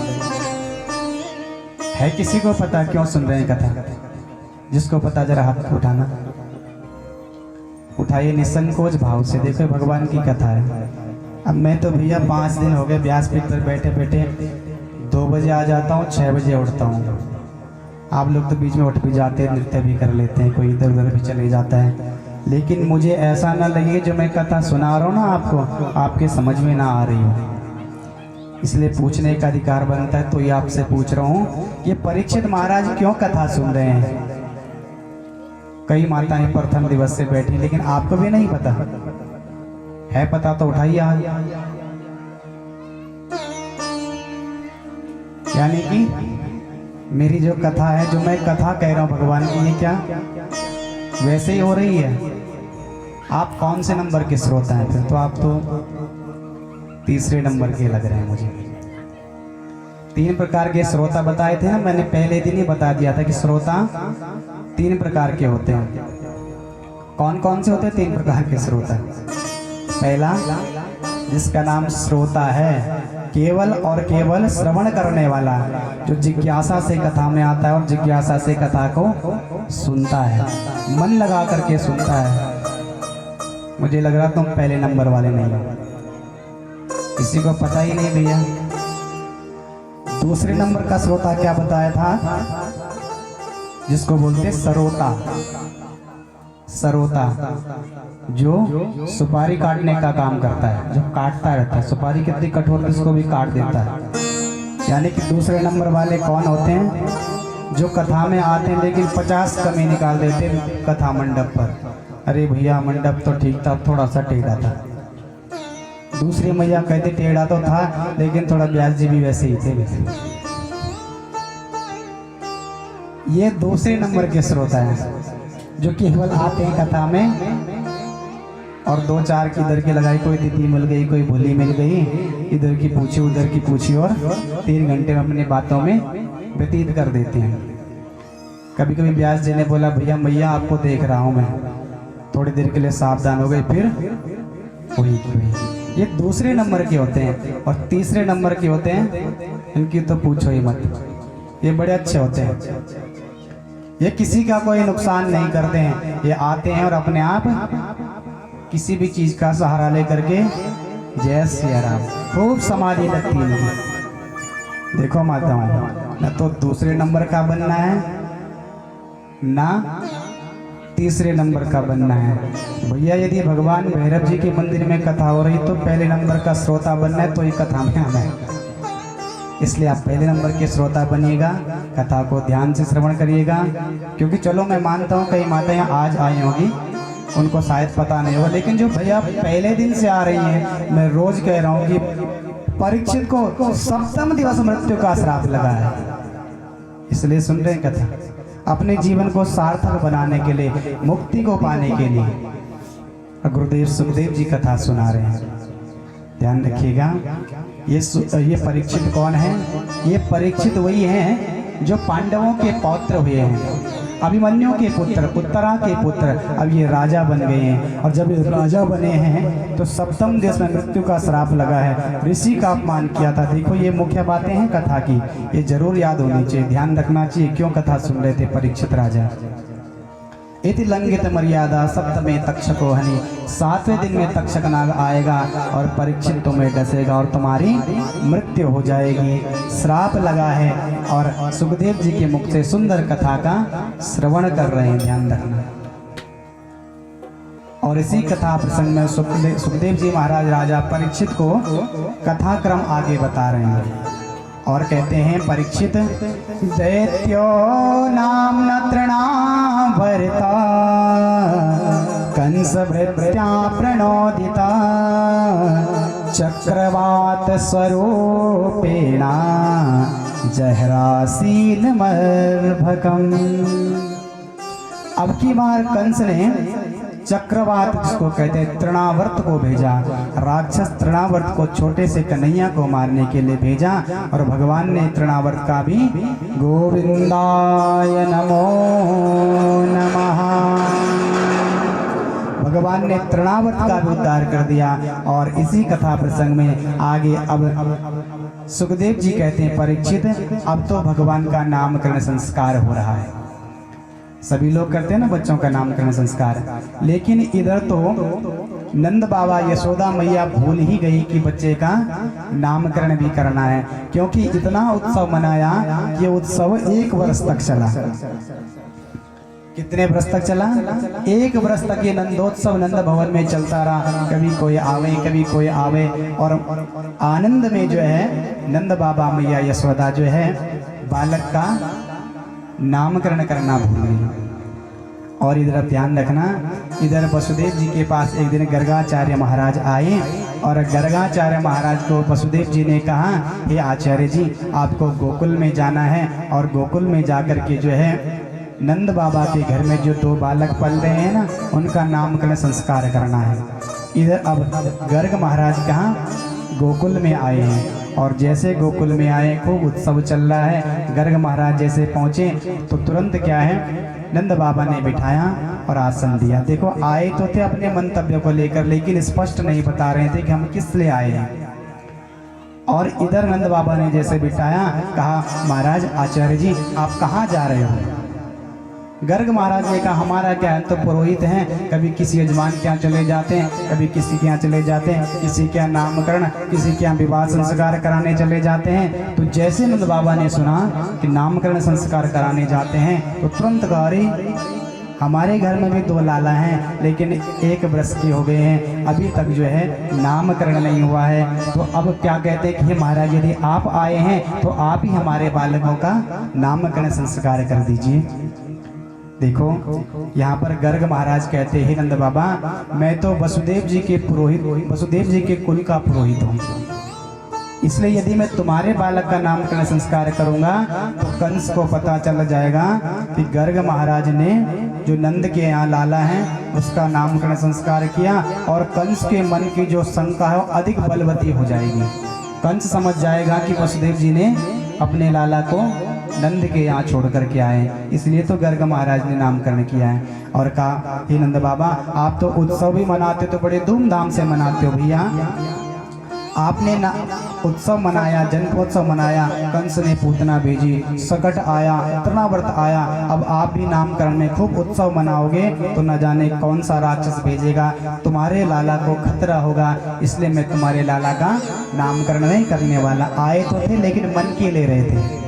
है किसी को पता क्यों सुन रहे हैं कथा? जिसको पता जरा हाथ उठाना, उठाइए निसंकोच भाव से। देखो भगवान की कथा है। अब मैं तो भैया 5 दिन हो गए व्यासपीठ पर बैठे बैठे 2 बजे आ जाता हूँ, 6 बजे उठता हूँ। आप लोग तो बीच में उठ भी जाते हैं, नृत्य भी कर लेते हैं, कोई इधर उधर भी चले जाता है, लेकिन मुझे ऐसा ना लगे जो मैं कथा सुना रहा हूँ ना आपको, आपके समझ में ना आ रही हो। इसलिए पूछने का अधिकार बनता है। तो ये आपसे पूछ रहा हूँ, ये परीक्षित महाराज क्यों कथा सुन रहे हैं? कई माताएं प्रथम दिवस से बैठी, लेकिन आपको भी नहीं पता है? पता तो उठाइए हाथ। यानी कि मेरी जो कथा है, जो मैं कथा कह रहा हूँ भगवान की, ये क्या वैसे ही हो रही है? आप कौन से नंबर के श्रोता हैं? फिर तो आप तो तीसरे नंबर के लग रहे हैं मुझे। 3 प्रकार के श्रोता बताए थे ना मैंने, पहले दिन ही बता दिया था कि श्रोता 3 प्रकार के होते हैं। कौन कौन से होते हैं 3 प्रकार के श्रोता? पहला जिसका नाम श्रोता है, केवल और केवल श्रवण करने वाला, जो जिज्ञासा से कथा में आता है और जिज्ञासा से कथा को सुनता है, मन लगा करके सुनता है। मुझे लग रहा तुम पहले नंबर वाले नहीं हो, किसी को पता ही नहीं भैया। दूसरे नंबर का श्रोता क्या बताया था, जिसको बोलते सरोता। सरोता जो सुपारी काटने का काम करता है, जो काटता रहता है, सुपारी कितनी कठोर है उसको भी काट देता है। यानी कि दूसरे नंबर वाले कौन होते हैं, जो कथा में आते हैं लेकिन 50 कमी निकाल देते कथा मंडप पर। अरे भैया मंडप तो ठीक था, थोड़ा सा टेढ़ा था। दूसरी मैया कहते टेढ़ा तो था लेकिन थोड़ा ब्याज जी भी वैसे ही थे वैसे। ये दूसरे नंबर के श्रोता हैं जो केवल आते हैं कथा में और 2-4 की इधर की लगाई, कोई तिथि मिल गई, कोई भूली मिल गई, इधर की पूछी उधर की पूछी और 3 घंटे में अपनी बातों में व्यतीत कर देते हैं। कभी कभी व्यास जी ने बोला भैया मैया आपको देख रहा हूँ मैं, थोड़ी देर के लिए सावधान हो गए, फिर वही की वही। ये दूसरे नंबर के होते हैं। और तीसरे नंबर के होते हैं, इनकी तो पूछो ही मत, ये बड़े अच्छे होते हैं। ये किसी का कोई नुकसान नहीं करते हैं, ये आते हैं और अपने आप किसी भी चीज का सहारा लेकर के जय सिया राम खूब समाधि लगती है। देखो माताओं, न तो दूसरे नंबर का बनना है ना तीसरे नंबर का बनना है। भैया यदि भगवान भैरव जी के मंदिर में कथा हो रही तो पहले नंबर का श्रोता बनना है, तो ये कथा में आना है। इसलिए आप पहले नंबर के श्रोता बनिएगा, कथा को ध्यान से श्रवण करिएगा। क्योंकि चलो मैं मानता हूँ कई माताएं आज आई होंगी, उनको शायद पता नहीं होगा, लेकिन जो भैया पहले दिन से आ रही हैं, मैं रोज कह रहा हूँ कि परीक्षित को सप्तम दिवस मृत्यु का श्राप लगा है। इसलिए सुन रहे हैं कथा, अपने जीवन को सार्थक बनाने के लिए, मुक्ति को पाने के लिए गुरुदेव सुखदेव जी कथा सुना रहे हैं। ध्यान रखिएगा। ये परीक्षित कौन है, ये परीक्षित वही हैं जो पांडवों के पौत्र हुए हैं, अभिमन्यु के पुत्र, उत्तरा के पुत्र। अब ये राजा बन गए हैं, और जब ये राजा बने हैं तो सप्तम दिवस में मृत्यु का श्राप लगा है, ऋषि का अपमान किया था। देखो ये मुख्य बातें हैं कथा की, ये जरूर याद होनी चाहिए, ध्यान रखना चाहिए। क्यों कथा सुन रहे थे परीक्षित राजा। इति लंघित मर्यादा सप्तमे तक्षको हनि, 7वें दिन में तक्षक नाग आएगा और परीक्षित तुम्हें डसेगा और तुम्हारी मृत्यु हो जाएगी। श्राप लगा है। और सुखदेव जी के मुख से सुंदर कथा का श्रवण कर रहे हैं, ध्यान रखना। और इसी कथा प्रसंग में सुखदेव जी महाराज राजा परीक्षित को कथा क्रम आगे बता रहे हैं और कहते हैं, परीक्षित दैत्यो नाम नृणाभरता कंस भृत्या प्रणोदिता चक्रवात स्वरूपेणा जहरासीन मर्भकम। अब की बार कंस ने चक्रवात, जिसको कहते हैं तृणावर्त को भेजा। राक्षस तृणावर्त को छोटे से कन्हैया को मारने के लिए भेजा, और भगवान ने तृणावर्त का भी गोविंदाय नमो नमः, भगवान ने तृणावर्त का भी उद्धार कर दिया। और इसी कथा प्रसंग में आगे अब सुखदेव जी कहते हैं, परीक्षित अब तो भगवान का नामकरण संस्कार हो रहा है। सभी लोग करते हैं ना बच्चों का नामकरण संस्कार, लेकिन इधर तो नंद बाबा यशोदा मैया भूल ही गई कि बच्चे का नामकरण भी करना है, क्योंकि इतना उत्सव मनाया, ये उत्सव 1 वर्ष तक चला। कितने वर्ष तक चला? 1 वर्ष तक ये नंदोत्सव नंद भवन में चलता रहा। कभी कोई आवे कभी कोई आवे, और आनंद में जो है नंद बाबा मैया यशोदा जो है बालक का नामकरण करना भूल गई। और इधर ध्यान रखना, इधर वसुदेव जी के पास एक दिन गर्गाचार्य महाराज आए, और गर्गाचार्य महाराज को वसुदेव जी ने कहा, हे आचार्य जी आपको गोकुल में जाना है, और गोकुल में जाकर के जो है नंद बाबा के घर में जो 2 बालक पल रहे हैं ना, उनका नामकरण संस्कार करना है। इधर अब गर्ग महाराज कहाँ? गोकुल में आए हैं। और जैसे गोकुल में आए खूब उत्सव चल रहा है। गर्ग महाराज जैसे पहुँचे तो तुरंत क्या है, नंद बाबा ने बिठाया और आसन दिया। देखो आए तो थे अपने मंतव्य को लेकर, लेकिन स्पष्ट नहीं बता रहे थे कि हम किस लिए आए हैं। और इधर नंद बाबा ने जैसे बिठाया, कहा महाराज आचार्य जी आप कहाँ जा रहे हो। गर्ग महाराज ने कहा हमारा क्या है, तो पुरोहित हैं, कभी किसी यजमान के यहाँ चले जाते हैं, कभी किसी के यहाँ चले जाते हैं, किसी के यहाँ नामकरण, किसी के यहाँ विवाह संस्कार कराने चले जाते हैं। तो जैसे नंद बाबा ने सुना कि नामकरण संस्कार कराने जाते हैं तो तुरंत कहा अरे हमारे घर में भी 2 लाला हैं, लेकिन 1 वर्ष के हो गए हैं, अभी तक जो है नामकरण नहीं हुआ है। तो अब क्या कहते हैं कि महाराज यदि आप आए हैं तो आप ही हमारे बालकों का नामकरण संस्कार कर दीजिए। देखो यहाँ पर गर्ग महाराज कहते हैं नंद बाबा मैं तो वसुदेव जी के पुरोहित, वसुदेव जी के कुल का पुरोहित हूँ, इसलिए यदि मैं तुम्हारे बालक का नामकरण संस्कार करूंगा तो कंस को पता चल जाएगा कि गर्ग महाराज ने जो नंद के यहाँ लाला हैं उसका नामकरण संस्कार किया, और कंस के मन की जो शंका है वो अधिक बलवती हो जाएगी। कंस समझ जाएगा कि वसुदेव जी ने अपने लाला को नंद के यहाँ छोड़ करके आए, इसलिए तो गर्ग महाराज ने नामकरण किया है। और कहा हे नंद बाबा आप तो उत्सव भी मनाते तो बड़े धूमधाम से मनाते हो भैया, आपने ना उत्सव मनाया, जन्मोत्सव मनाया, कंस ने पूतना भेजी, सकट आया, इतना व्रत आया, अब आप भी नामकरण में खूब उत्सव मनाओगे तो न जाने कौन सा राक्षस भेजेगा, तुम्हारे लाला को खतरा होगा, इसलिए मैं तुम्हारे लाला का नामकरण नहीं करने वाला। आए तो थे लेकिन मन के ले रहे थे।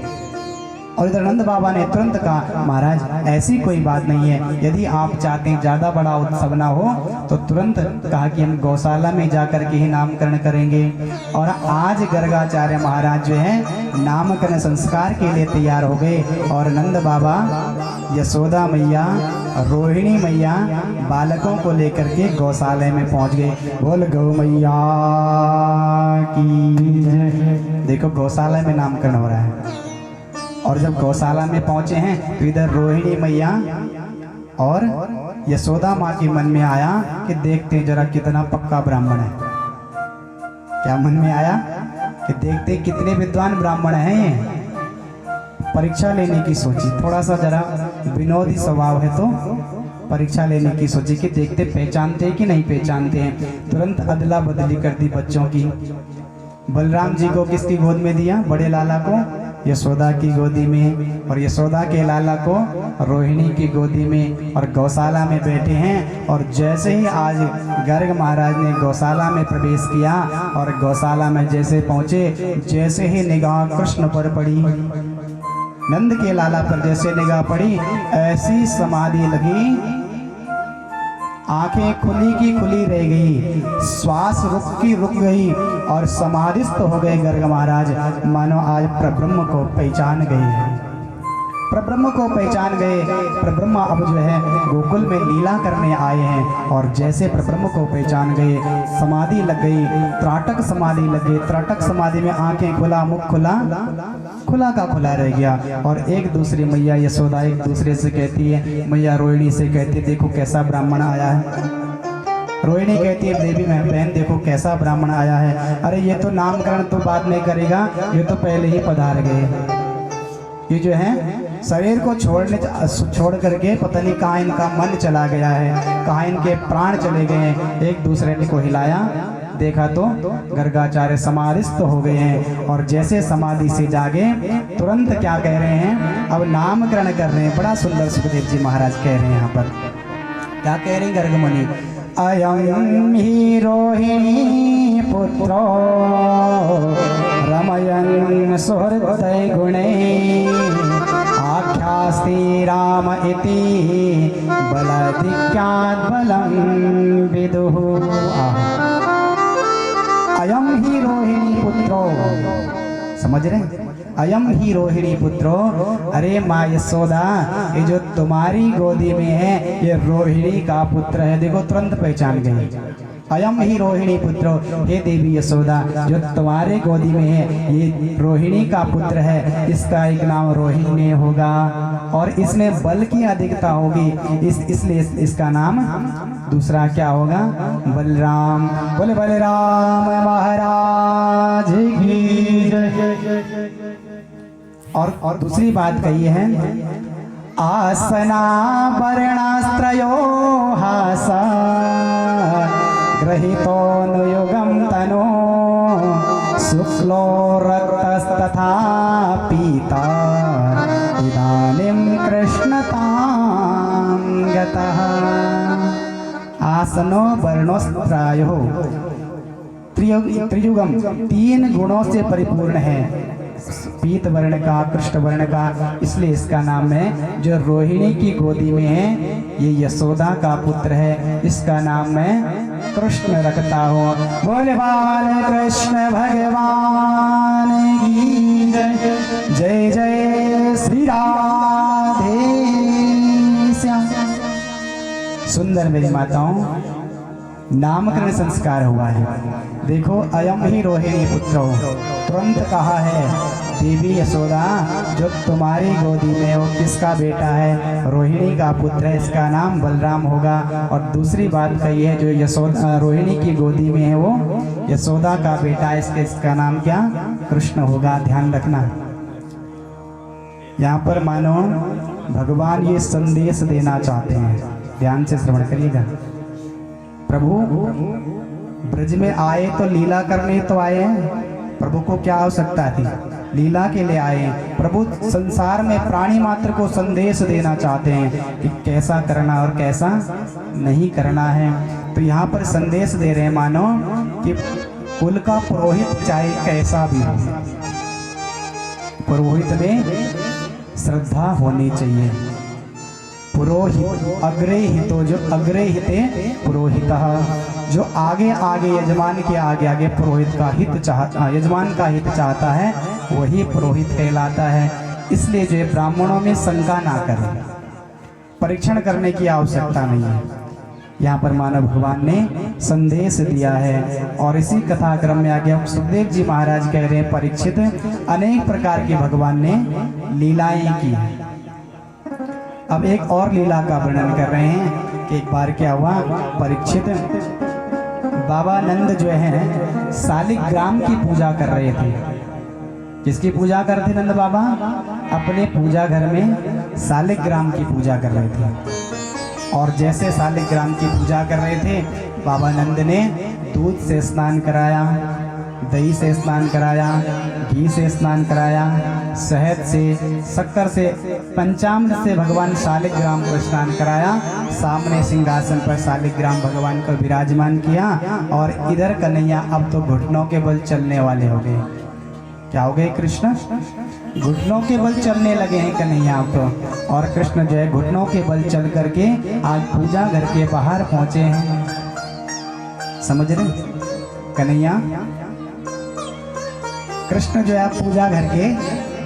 और इधर नंद बाबा ने तुरंत कहा महाराज ऐसी कोई बात नहीं है, यदि आप चाहते हैं ज़्यादा बड़ा उत्सव ना हो तो तुरंत कहा कि हम गौशाला में जाकर के ही नामकरण करेंगे। और आज गर्गाचार्य महाराज जो है नामकरण संस्कार के लिए तैयार हो गए, और नंद बाबा, यशोदा मैया, रोहिणी मैया बालकों को लेकर के गौशाला में पहुंच गए। बोल गौ मैया की जय। देखो गौशाला में नामकरण हो रहा है, और जब गौशाला में पहुंचे हैं तो इधर रोहिणी मैया और यशोदा माँ के मन में आया कि देखते हैं जरा कितना पक्का ब्राह्मण है। क्या मन में आया कि देखते कितने विद्वान ब्राह्मण हैं ये। परीक्षा लेने की सोची, थोड़ा सा जरा विनोदी स्वभाव है तो परीक्षा लेने की सोची कि देखते पहचानते हैं कि नहीं पहचानते हैं। तुरंत अदला बदली कर दी बच्चों की। बलराम जी को किसकी गोद में दिया, बड़े लाला को यशोदा की गोदी में, और यशोदा के लाला को रोहिणी की गोदी में, और गौशाला में बैठे हैं। और जैसे ही आज गर्ग महाराज ने गौशाला में प्रवेश किया और गौशाला में जैसे पहुँचे, जैसे ही निगाह कृष्ण पर पड़ी, नंद के लाला पर जैसे निगाह पड़ी, ऐसी समाधि लगी, आंखें खुली की खुली रह गई, श्वास रुक गई, और समाधिस्थ हो गए गर्ग महाराज, मानो आज प्रब्रह्म को पहचान गए। प्रब्रह्म को पहचान गए। प्रब्रह्म अब जो है गोकुल में लीला करने आए हैं, और जैसे प्रब्रह्म को पहचान गए समाधि लग गई, त्राटक समाधि लग गई। त्राटक समाधि में आंखें खुला, मुख खुला, खुला का खुला रह गया। और एक दूसरी मैया यशोदा एक दूसरे से कहती है, मैया रोहिणी से कहती है देखो कैसा ब्राह्मण आया है। रोहिणी कहती है देवी बहन देखो कैसा ब्राह्मण आया है। अरे ये तो नामकरण तो बाद में करेगा, ये तो पहले ही पधार गए। ये जो है शरीर को छोड़ करके पता नहीं कहाँ इनका मन चला गया है, कहाँ इनके प्राण चले गए हैं। एक दूसरे को हिलाया, देखा तो गर्गाचार्य समाधिस्थ हो गए हैं। और जैसे समाधि से जागे तुरंत क्या कह रहे हैं, अब नामकरण कर रहे हैं। बड़ा सुंदर सुखदेव जी महाराज कह रहे हैं यहाँ पर, क्या कह रहे हैं गर्गमुनि, अयं हि रोहिणी पुत्रो रमयन् सुहृदय गुणे आख्यास्ति राम इति बलाधिक्यात् बलं विदुः। अयं हि रोहिणी पुत्रो, समझ रहे हैं, अयम ही रोहिणी पुत्रो। अरे माँ यशोदा, ये जो तुम्हारी गोदी में है ये रोहिणी का पुत्र है। देखो तुरंत पहचान गई, अयम ही रोहिणी पुत्रो, हे देवी यशोदा, जो तुम्हारे गोदी में है ये रोहिणी का पुत्र है, इसका एक नाम रोहिणी होगा और इसमें बल की अधिकता होगी, इसलिए इसका नाम दूसरा क्या होगा, बलराम। बोले बलराम महाराज की जय। और दूसरी बात कही है, आसना वर्णास्त्रयो हासा ग्रहीतोऽनुयुगं तनो शुक्लो रक्तस्तथा पीता इदानीं कृष्णतां गतः। आसनो वर्णोस्त्रायो, त्रियुगम, 3 गुणों से परिपूर्ण है, पीत वर्ण का, कृष्ण वर्ण का, इसलिए इसका नाम है। जो रोहिणी की गोदी में है ये यशोदा का पुत्र है, इसका नाम मैं कृष्ण रखता हूँ। बोले बाल कृष्ण भगवान की जय। जय जय श्री राधे श्याम। सुंदर मेरी माताओं, नामकरण संस्कार हुआ है। देखो, अयम ही रोहिणी पुत्रो, तुरंत कहा है देवी यशोदा, जो तुम्हारी गोदी में वो किसका बेटा है, रोहिणी का पुत्र है, इसका नाम बलराम होगा। और दूसरी बात कही है, जो यशोदा रोहिणी की गोदी में है वो यशोदा का बेटा है, इसका नाम क्या, कृष्ण होगा। ध्यान रखना, यहाँ पर मानो भगवान ये संदेश देना चाहते हैं, ध्यान से श्रवण करिएगा। प्रभु ब्रज में आए तो लीला करने तो आए हैं, प्रभु को क्या आवश्यकता थी, लीला के लिए आए हैं। प्रभु संसार में प्राणी मात्र को संदेश देना चाहते हैं कि कैसा करना और कैसा नहीं करना है। तो यहाँ पर संदेश दे रहे हैं मानो कि कुल का पुरोहित चाहे कैसा भी हो, पुरोहित में श्रद्धा होनी चाहिए। पुरोहित अग्रे हितो, जो अग्रे हिते पुरोहितः, जो आगे आगे यजमान के आगे आगे पुरोहित का हित चाहता, यजमान का हित चाहता है, वही पुरोहित कहलाता है। इसलिए जो ब्राह्मणों में शंका ना करें, परीक्षण करने की आवश्यकता नहीं है। यहाँ पर मानव भगवान ने संदेश दिया है। और इसी कथा क्रम में आगे सुखदेव जी महाराज कह रहे हैं, परीक्षित अनेक प्रकार की भगवान ने लीलाएं की है। अब एक और लीला का वर्णन कर रहे हैं कि एक बार क्या हुआ, परीक्षित बाबा नंद जो है शालिग्राम की पूजा कर रहे थे। किसकी पूजा करते नंद बाबा, अपने पूजा घर में शालिग्राम की पूजा कर रहे थे। और जैसे शालिग्राम की पूजा कर रहे थे, बाबा नंद ने दूध से स्नान कराया, दही से स्नान कराया, घी से स्नान कराया, शहद से, शक्कर से, पंचामृत से भगवान शालिग्राम को स्नान कराया। सामने सिंहासन पर शालिग्राम भगवान को विराजमान किया। और इधर कन्हैया अब तो घुटनों के बल चलने वाले हो गए। क्या हो गए कृष्ण, घुटनों के बल चलने लगे हैं कन्हैया अब तो। और कृष्ण जो है घुटनों के बल चल करके आज पूजा घर के बाहर पहुंचे हैं। समझ रहे कन्हैया, कृष्ण जो है पूजा घर के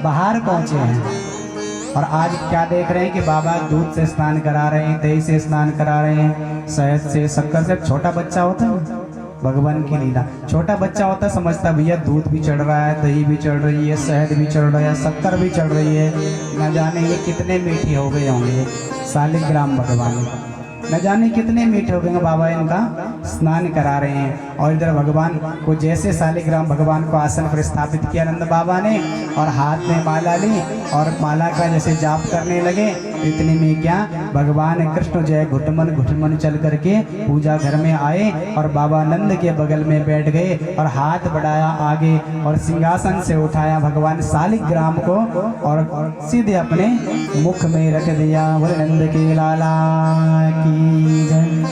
बाहर पहुंचे हैं। और आज क्या देख रहे हैं कि बाबा दूध से स्नान करा रहे हैं, दही से स्नान करा रहे हैं, शहद से, शक्कर से। छोटा बच्चा होता है भगवान की लीला, छोटा बच्चा होता है समझता भैया दूध भी चढ़ रहा है, दही भी चढ़ रही है, शहद भी चढ़ रहा है, शक्कर भी चढ़ रही है, न जाने ये कितने मीठे हो गए होंगे शालिग्राम भगवान, न जाने कितने मीठे हो गए। बाबा इनका स्नान करा रहे हैं। और इधर भगवान को जैसे शालिग्राम भगवान को आसन पर स्थापित किया नंद बाबा ने, और हाथ में माला ली और माला का जैसे जाप करने लगे, इतने में क्या भगवान कृष्ण जो है घुटमन घुटमन चल करके पूजा घर में आए और बाबा नंद के बगल में बैठ गए और हाथ बढ़ाया आगे और सिंहासन से उठाया भगवान शालिग्राम को और सीधे अपने मुख में रख दिया। बोले नंद के लाला की जय।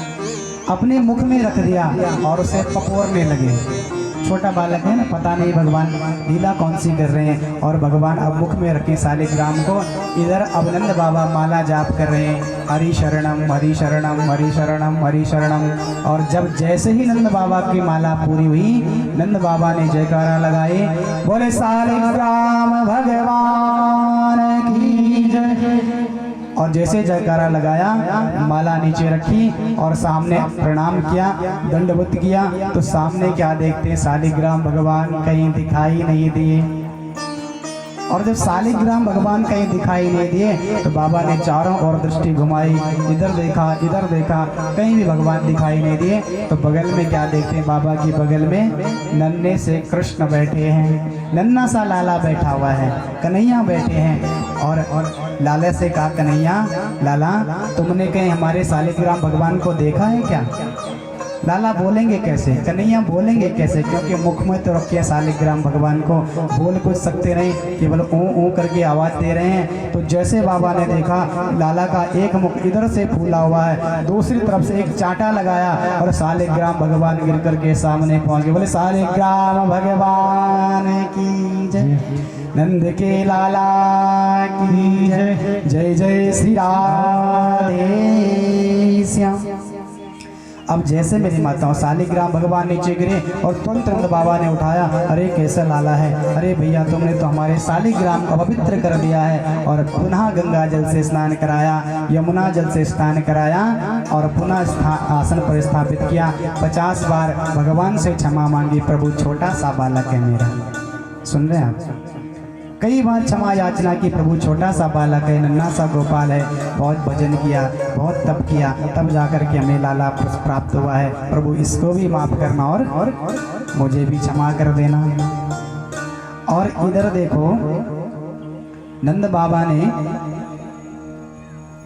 अपने मुख में रख दिया और उसे पपोरने लगे। छोटा बालक है ना, पता नहीं भगवान लीला कौन सी कर रहे हैं। और भगवान अब मुख में रखे शालिग्राम को। इधर अब नंद बाबा माला जाप कर रहे हैं, हरि शरणम हरि शरणम हरि शरणम हरि शरणम। और जब जैसे ही नंद बाबा की माला पूरी हुई, नंद बाबा ने जयकारा लगाए, बोले शालिग्राम भगवान की जय। और जैसे जयकारा लगाया, माला नीचे रखी और सामने प्रणाम किया, दंडवत किया, तो सामने क्या देखते हैं, शालिग्राम भगवान कहीं दिखाई नहीं दिए। और जब शालिग्राम भगवान कहीं दिखाई नहीं दिए तो बाबा ने चारों ओर दृष्टि घुमाई, इधर देखा, कहीं भी भगवान दिखाई नहीं दिए। तो बगल में क्या देखते हैं, बाबा की बगल में नन्हे से कृष्ण बैठे हैं, नन्हा सा लाला बैठा हुआ है, कन्हैया बैठे हैं। और लाला से कहा, कन्हैया लाला तुमने कहीं हमारे शालिग्राम भगवान को देखा है क्या? लाला बोलेंगे कैसे, कन्हैया बोलेंगे कैसे, क्योंकि मुख में तो रखे शालिग्राम भगवान को, बोल कुछ सकते नहीं, केवल ऊ करके आवाज़ दे रहे हैं। तो जैसे बाबा ने देखा, लाला का एक मुख इधर से फूला हुआ है, दूसरी तरफ से एक चांटा लगाया और शालिग्राम भगवान गिर करके सामने पहुंच गए। बोले शालिग्राम भगवान की जय, नंद के लाला की जय, जय जय श्री राधे श्याम। अब जैसे मेरी माताओं शालिग्राम भगवान नीचे गिरे और तुरंत बाबा ने उठाया, अरे कैसा लाला है, अरे भैया तुमने तो हमारे शालिग्राम को पवित्र कर दिया है। और पुनः गंगा जल से स्नान कराया, यमुना जल से स्नान कराया और पुनः आसन पर स्थापित किया। 50 बार भगवान से क्षमा मांगी, प्रभु छोटा सा बालक है मेरा। सुन रहे हैं आप? कई बार क्षमा याचना की, प्रभु छोटा सा बालक है, नन्हा सा गोपाल है, बहुत भजन किया, बहुत तप किया, तब जाकर के हमें लाला प्राप्त हुआ है। प्रभु इसको भी माफ करना और मुझे भी क्षमा कर देना। और इधर देखो, नंद बाबा ने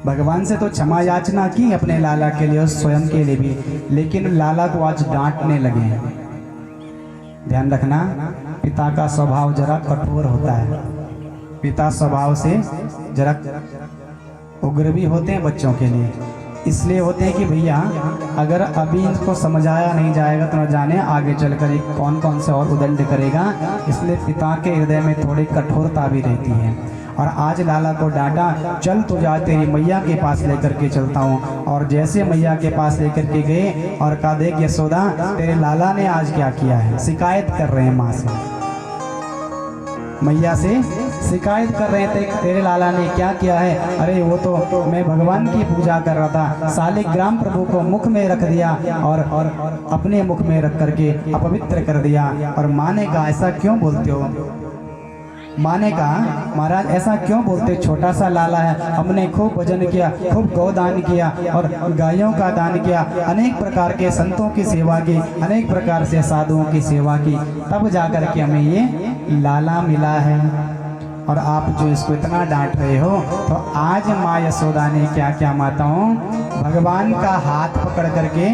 भगवान से तो क्षमा याचना की अपने लाला के लिए और स्वयं के लिए भी, लेकिन लाला को आज डांटने लगे हैं। ध्यान रखना, पिता का स्वभाव जरा कठोर होता है, पिता स्वभाव से जरा उग्र भी होते हैं बच्चों के लिए। इसलिए होते हैं कि भैया अगर अभी इनको समझाया नहीं जाएगा तो न जाने आगे चलकर कौन कौन से और उदंड करेगा। इसलिए पिता के हृदय में थोड़ी कठोरता भी रहती है। और आज लाला को डांटा, चल तो जा तेरी मैया के पास लेकर के चलता हूँ। और जैसे मैया के पास लेकर के गए और कहा, देख यशोदा तेरे लाला ने आज क्या किया है। शिकायत कर रहे हैं माँ से, मैया से शिकायत कर रहे थे, तेरे लाला ने क्या किया है। अरे वो तो मैं भगवान की पूजा कर रहा था, शालिग्राम प्रभु को मुख में रख दिया और अपने मुख में रख करके अपवित्र कर दिया। और माँ ने कहा, ऐसा क्यों बोलते हो? माँ ने कहा, महाराज ऐसा क्यों बोलते, छोटा सा लाला है, हमने खूब भजन किया, खूब गौदान किया और गायों का दान किया, अनेक प्रकार के संतों की सेवा की, अनेक प्रकार से साधुओं की सेवा की, तब जाकर के हमें ये लाला मिला है। और आप जो इसको इतना डांट रहे हो, तो आज माँ यशोदा ने क्या क्या माताओं, भगवान का हाथ पकड़ करके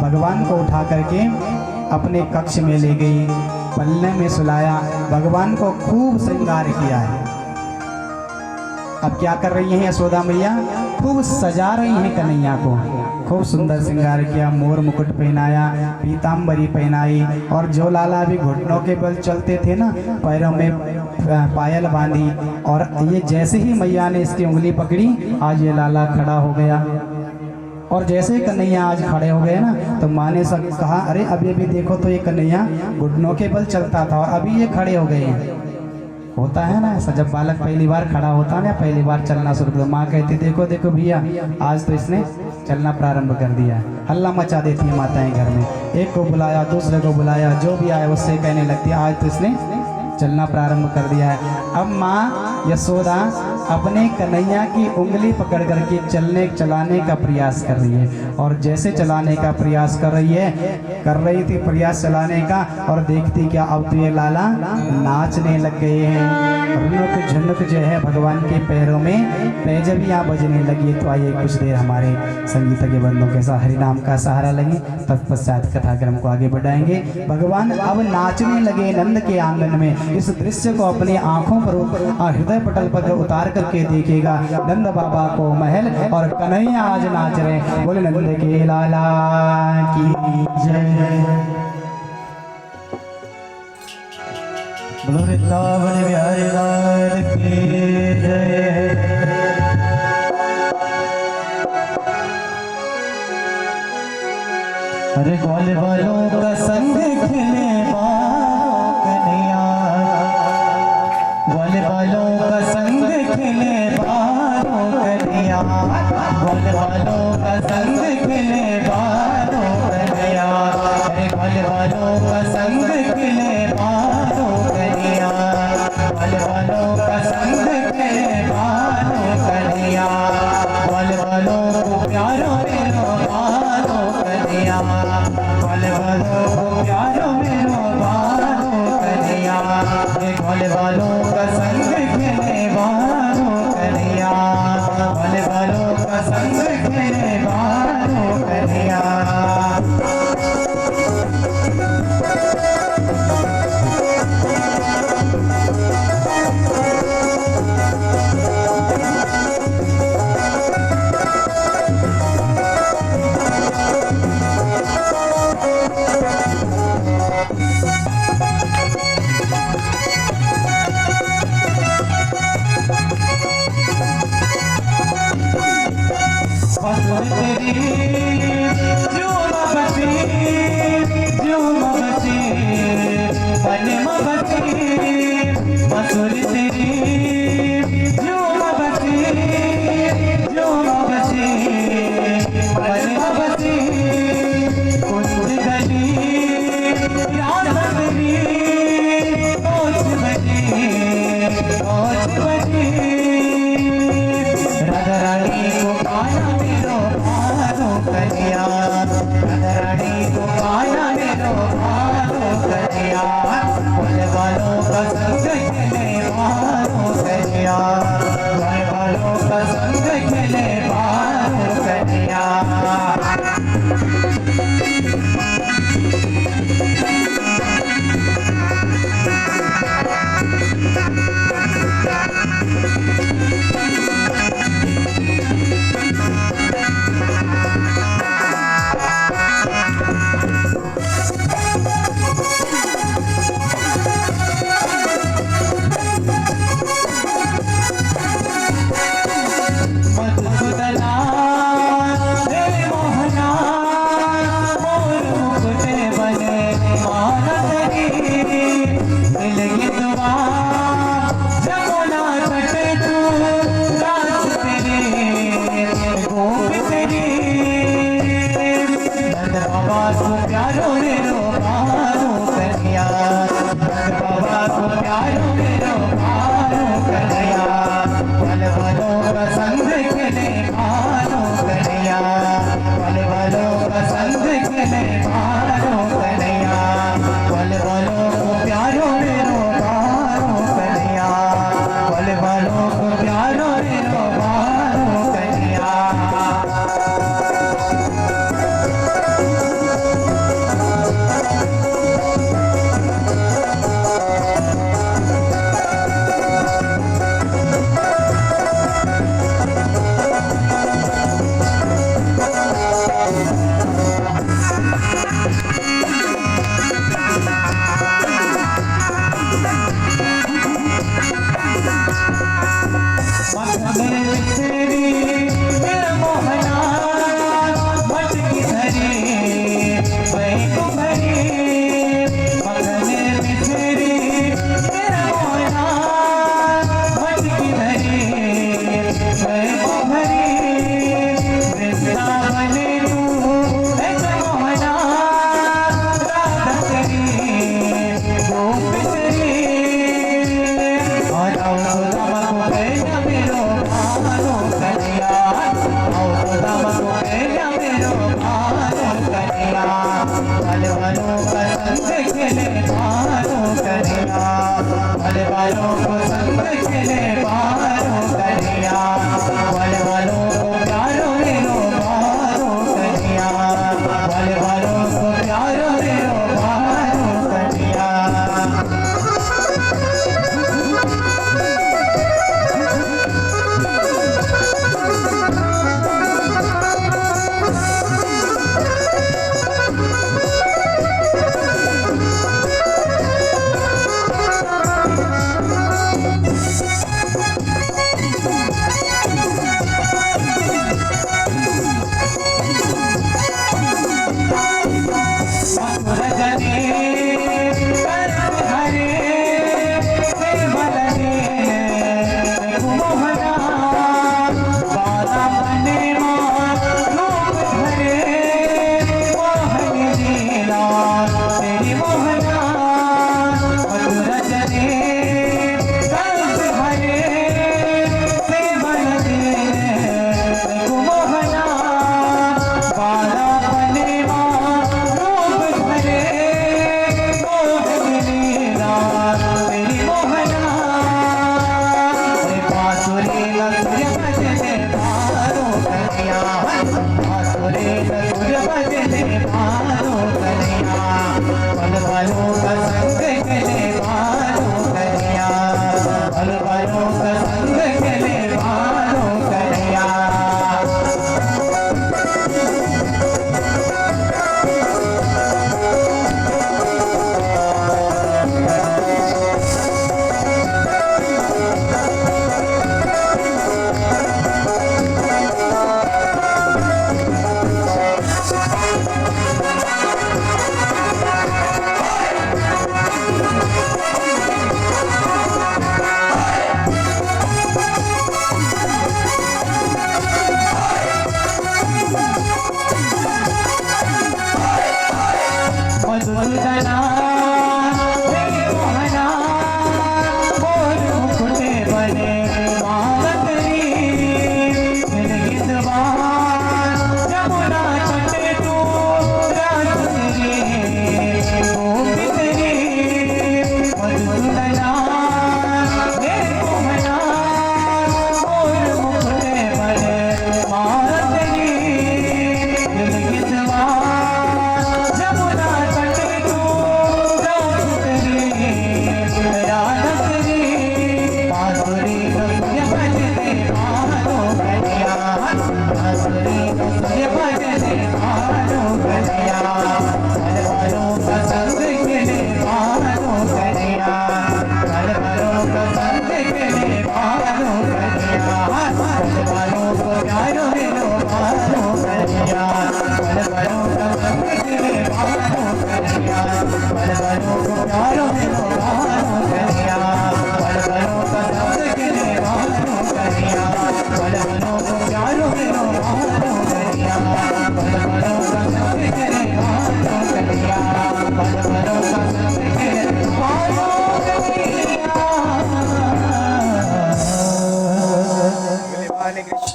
भगवान को उठा करके अपने कक्ष में ले गई, पल्ले में सुलाया, भगवान को खूब श्रृंगार किया है। अब क्या कर रही हैं यशोदा मैया, खूब सजा रही हैं कन्हैया को, खूब सुंदर श्रृंगार किया, मोर मुकुट पहनाया, पीताम्बरी पहनाई। और जो लाला भी घुटनों के बल चलते थे ना, पैरों में पायल बांधी। और ये जैसे ही मैया ने इसकी उंगली पकड़ी, आज ये लाला खड़ा हो गया। और जैसे कन्हैया आज खड़े हो गए ना, तो माँ ने सब कहा, अरे अभी अभी देखो तो ये कन्हैया घुटनों के बल चलता था और अभी ये खड़े हो गए हैं। होता है ना ऐसा, जब बालक पहली बार खड़ा होता है ना, पहली बार चलना शुरू कर, माँ कहती देखो देखो भैया आज तो इसने चलना प्रारंभ कर दिया। हल्ला मचा देती है माताएं घर में, एक को बुलाया, दूसरे को बुलाया, जो भी आया उससे कहने लगती है आज तो इसने चलना प्रारंभ कर दिया है। अब माँ यशोदा अपने कन्हैया की उंगली पकड़ करके चलाने का प्रयास कर रही है। और जैसे चलाने का प्रयास कर रही थी प्रयास चलाने का, और देखती क्या, अब तो ये लाला नाचने लग गए हैं। रुनुक झुनुक जो है भगवान के पैरों में पैजबियाँ बजने लगी। तो आइए कुछ देर हमारे संगीत के बंदों के साथ हरिनाम का सहारा लगे, तत्पश्चात कथाक्रम को आगे बढ़ाएंगे। भगवान अब नाचने लगे नंद के आंगन में। इस दृश्य को अपनी आंखों पर हृदय पटल पर उतार करके देखेगा नंद बाबा को महल, और कन्हैया आज नाच रहे। बोले नंद के लाला की जय, बोलो वृंदावन बिहारी लाल की जय। अरे ग्वाल वालों का संग खिले कन्हैया, ग्वाल वालों का संग खिले कन्हैया। ग्वाल वालों का संग खिले बालों कन्हैया, ग्वाल वालों का संग खिले बालों कन्हैया, ग्वाल वालों का संग खिले बालों कन्हैया, ग्वाल वालों को प्यारो मेरो बालों कन्हैया, ग्वाल वालों को प्यारो मेरो बालों कन्हैया, ग्वाल वालों का संग खेले बालों कन्हैया, ग्वाल वालों का संग खेले बालों कन्हैया।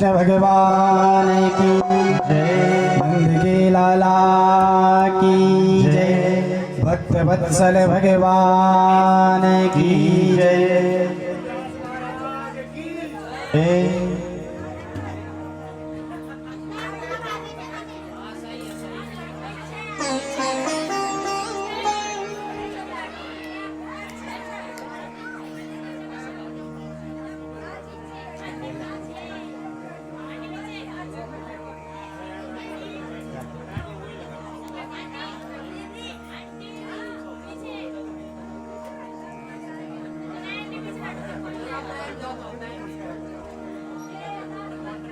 कृष्ण भगवान की जय, नंद के लाला की जय, भक्त वत्सल भगवान की जय।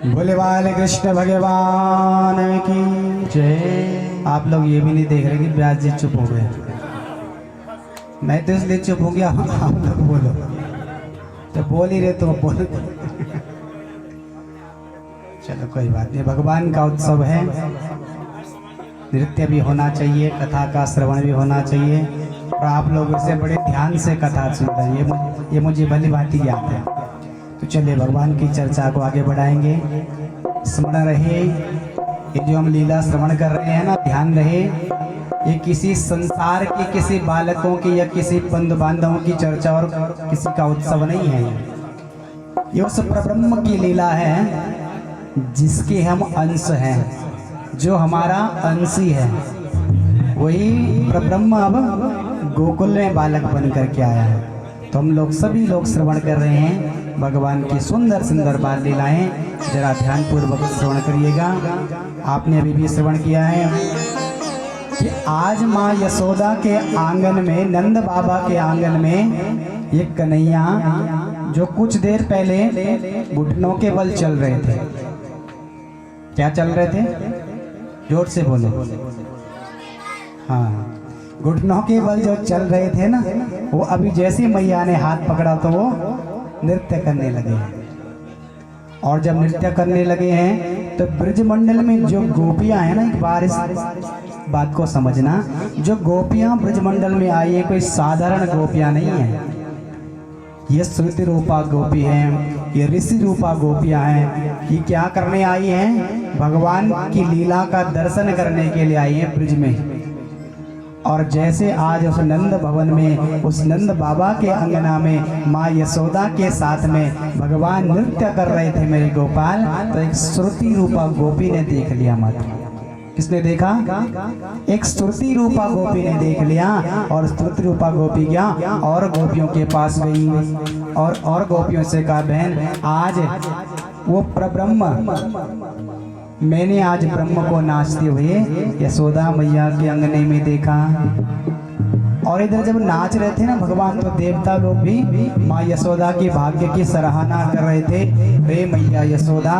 भोले बाले कृष्ण भगवान की जय। आप लोग ये भी नहीं देख रहे कि व्यास जी चुप हो गए। मैं तो इसलिए चुप हो गया, आप लोग बोलो तो बोल ही रहे तो बोलो। चलो कोई बात नहीं, भगवान का उत्सव है, नृत्य भी होना चाहिए, कथा का श्रवण भी होना चाहिए। और आप लोग इसे बड़े ध्यान से कथा सुन रहे हैं, ये मुझे भली भांति ज्ञात है। तो चलिए भगवान की चर्चा को आगे बढ़ाएंगे। स्मरण रहे, ये जो हम लीला श्रवण कर रहे हैं ना, ध्यान रहे, ये किसी संसार के किसी बालकों की या किसी बंधु बांधवों की चर्चा और किसी का उत्सव नहीं है। ये उस परब्रह्म की लीला है जिसके हम अंश हैं, जो हमारा अंशी है। वही परब्रह्म अब गोकुल में बालक बन करके आया है। तो हम लोग सभी लोग श्रवण कर रहे हैं भगवान की सुंदर सुंदर बाल लीलाएं। जरा ध्यान पूर्वक श्रवण करिएगा। आपने अभी भी श्रवण किया है कि आज माँ यशोदा के आंगन में, नंद बाबा के आंगन में एक कन्हैया जो कुछ देर पहले घुटनों के बल चल रहे थे। क्या चल रहे थे? जोर से बोले। हाँ, घुटनों के बल जो चल रहे थे ना, वो अभी जैसे मैया ने हाथ पकड़ा तो वो नृत्य करने लगे हैं। और जब नृत्य करने लगे हैं तो ब्रजमंडल में जो गोपियां हैं ना, एक बार इस बात को समझना, जो गोपियां ब्रजमंडल में आई है कोई साधारण गोपियां नहीं है। ये श्रुति रूपा गोपी हैं, ये ऋषि रूपा गोपियां हैं। ये क्या करने आई हैं? भगवान की लीला का दर्शन करने के लिए आई हैं ब्रज में। और जैसे आज उस नंद भवन में, उस नंद बाबा के अंगना में माँ यशोदा के साथ में भगवान नृत्य कर रहे थे मेरे गोपाल, तो एक श्रुति रूपा गोपी ने देख लिया। मत किसने देखा? एक श्रुति रूपा गोपी ने देख लिया। और श्रुति रूपा गोपी क्या, और गोपियों के पास गई और गोपियों से कहा, बहन आज वो परब्रह्म मैंने आज ब्रह्म को नाचते हुए यशोदा मैया के अंगने में देखा। और इधर जब नाच रहे थे ना भगवान, तो देवता लोग भी माँ यशोदा के भाग्य की सराहना कर रहे थे। हे मैया यशोदा,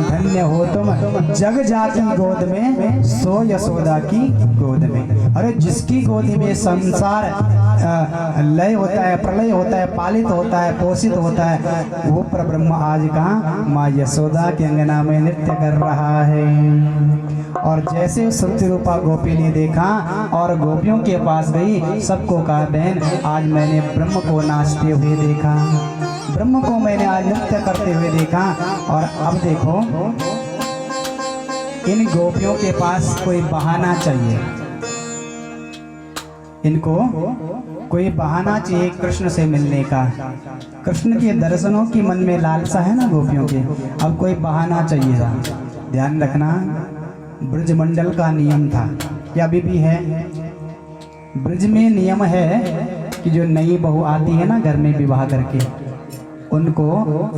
धन्य हो तुम, जग जाती गोद में, सो यशोदा की गोद में। अरे जिसकी गोद में संसार लय होता है, प्रलय होता है, पालित होता है, पोषित होता है, वो परब्रह्म आज का माँ यशोदा के अंगना में नृत्य कर रहा है। और जैसे उस श्रुति रूपा गोपी ने देखा और गोपियों के पास गई, सबको कहा, बहन आज मैंने ब्रह्म को नाचते हुए देखा, ब्रह्म को मैंने आज नृत्य करते हुए देखा। और अब देखो, इन गोपियों के पास कोई बहाना चाहिए, इनको कोई बहाना चाहिए कृष्ण से मिलने का। कृष्ण के दर्शनों की मन में लालसा है ना गोपियों के, अब कोई बहाना चाहिए। ध्यान रखना, ब्रजमंडल का नियम था, या अभी भी है, ब्रज में नियम है कि जो नई बहू आती है ना घर में विवाह करके, उनको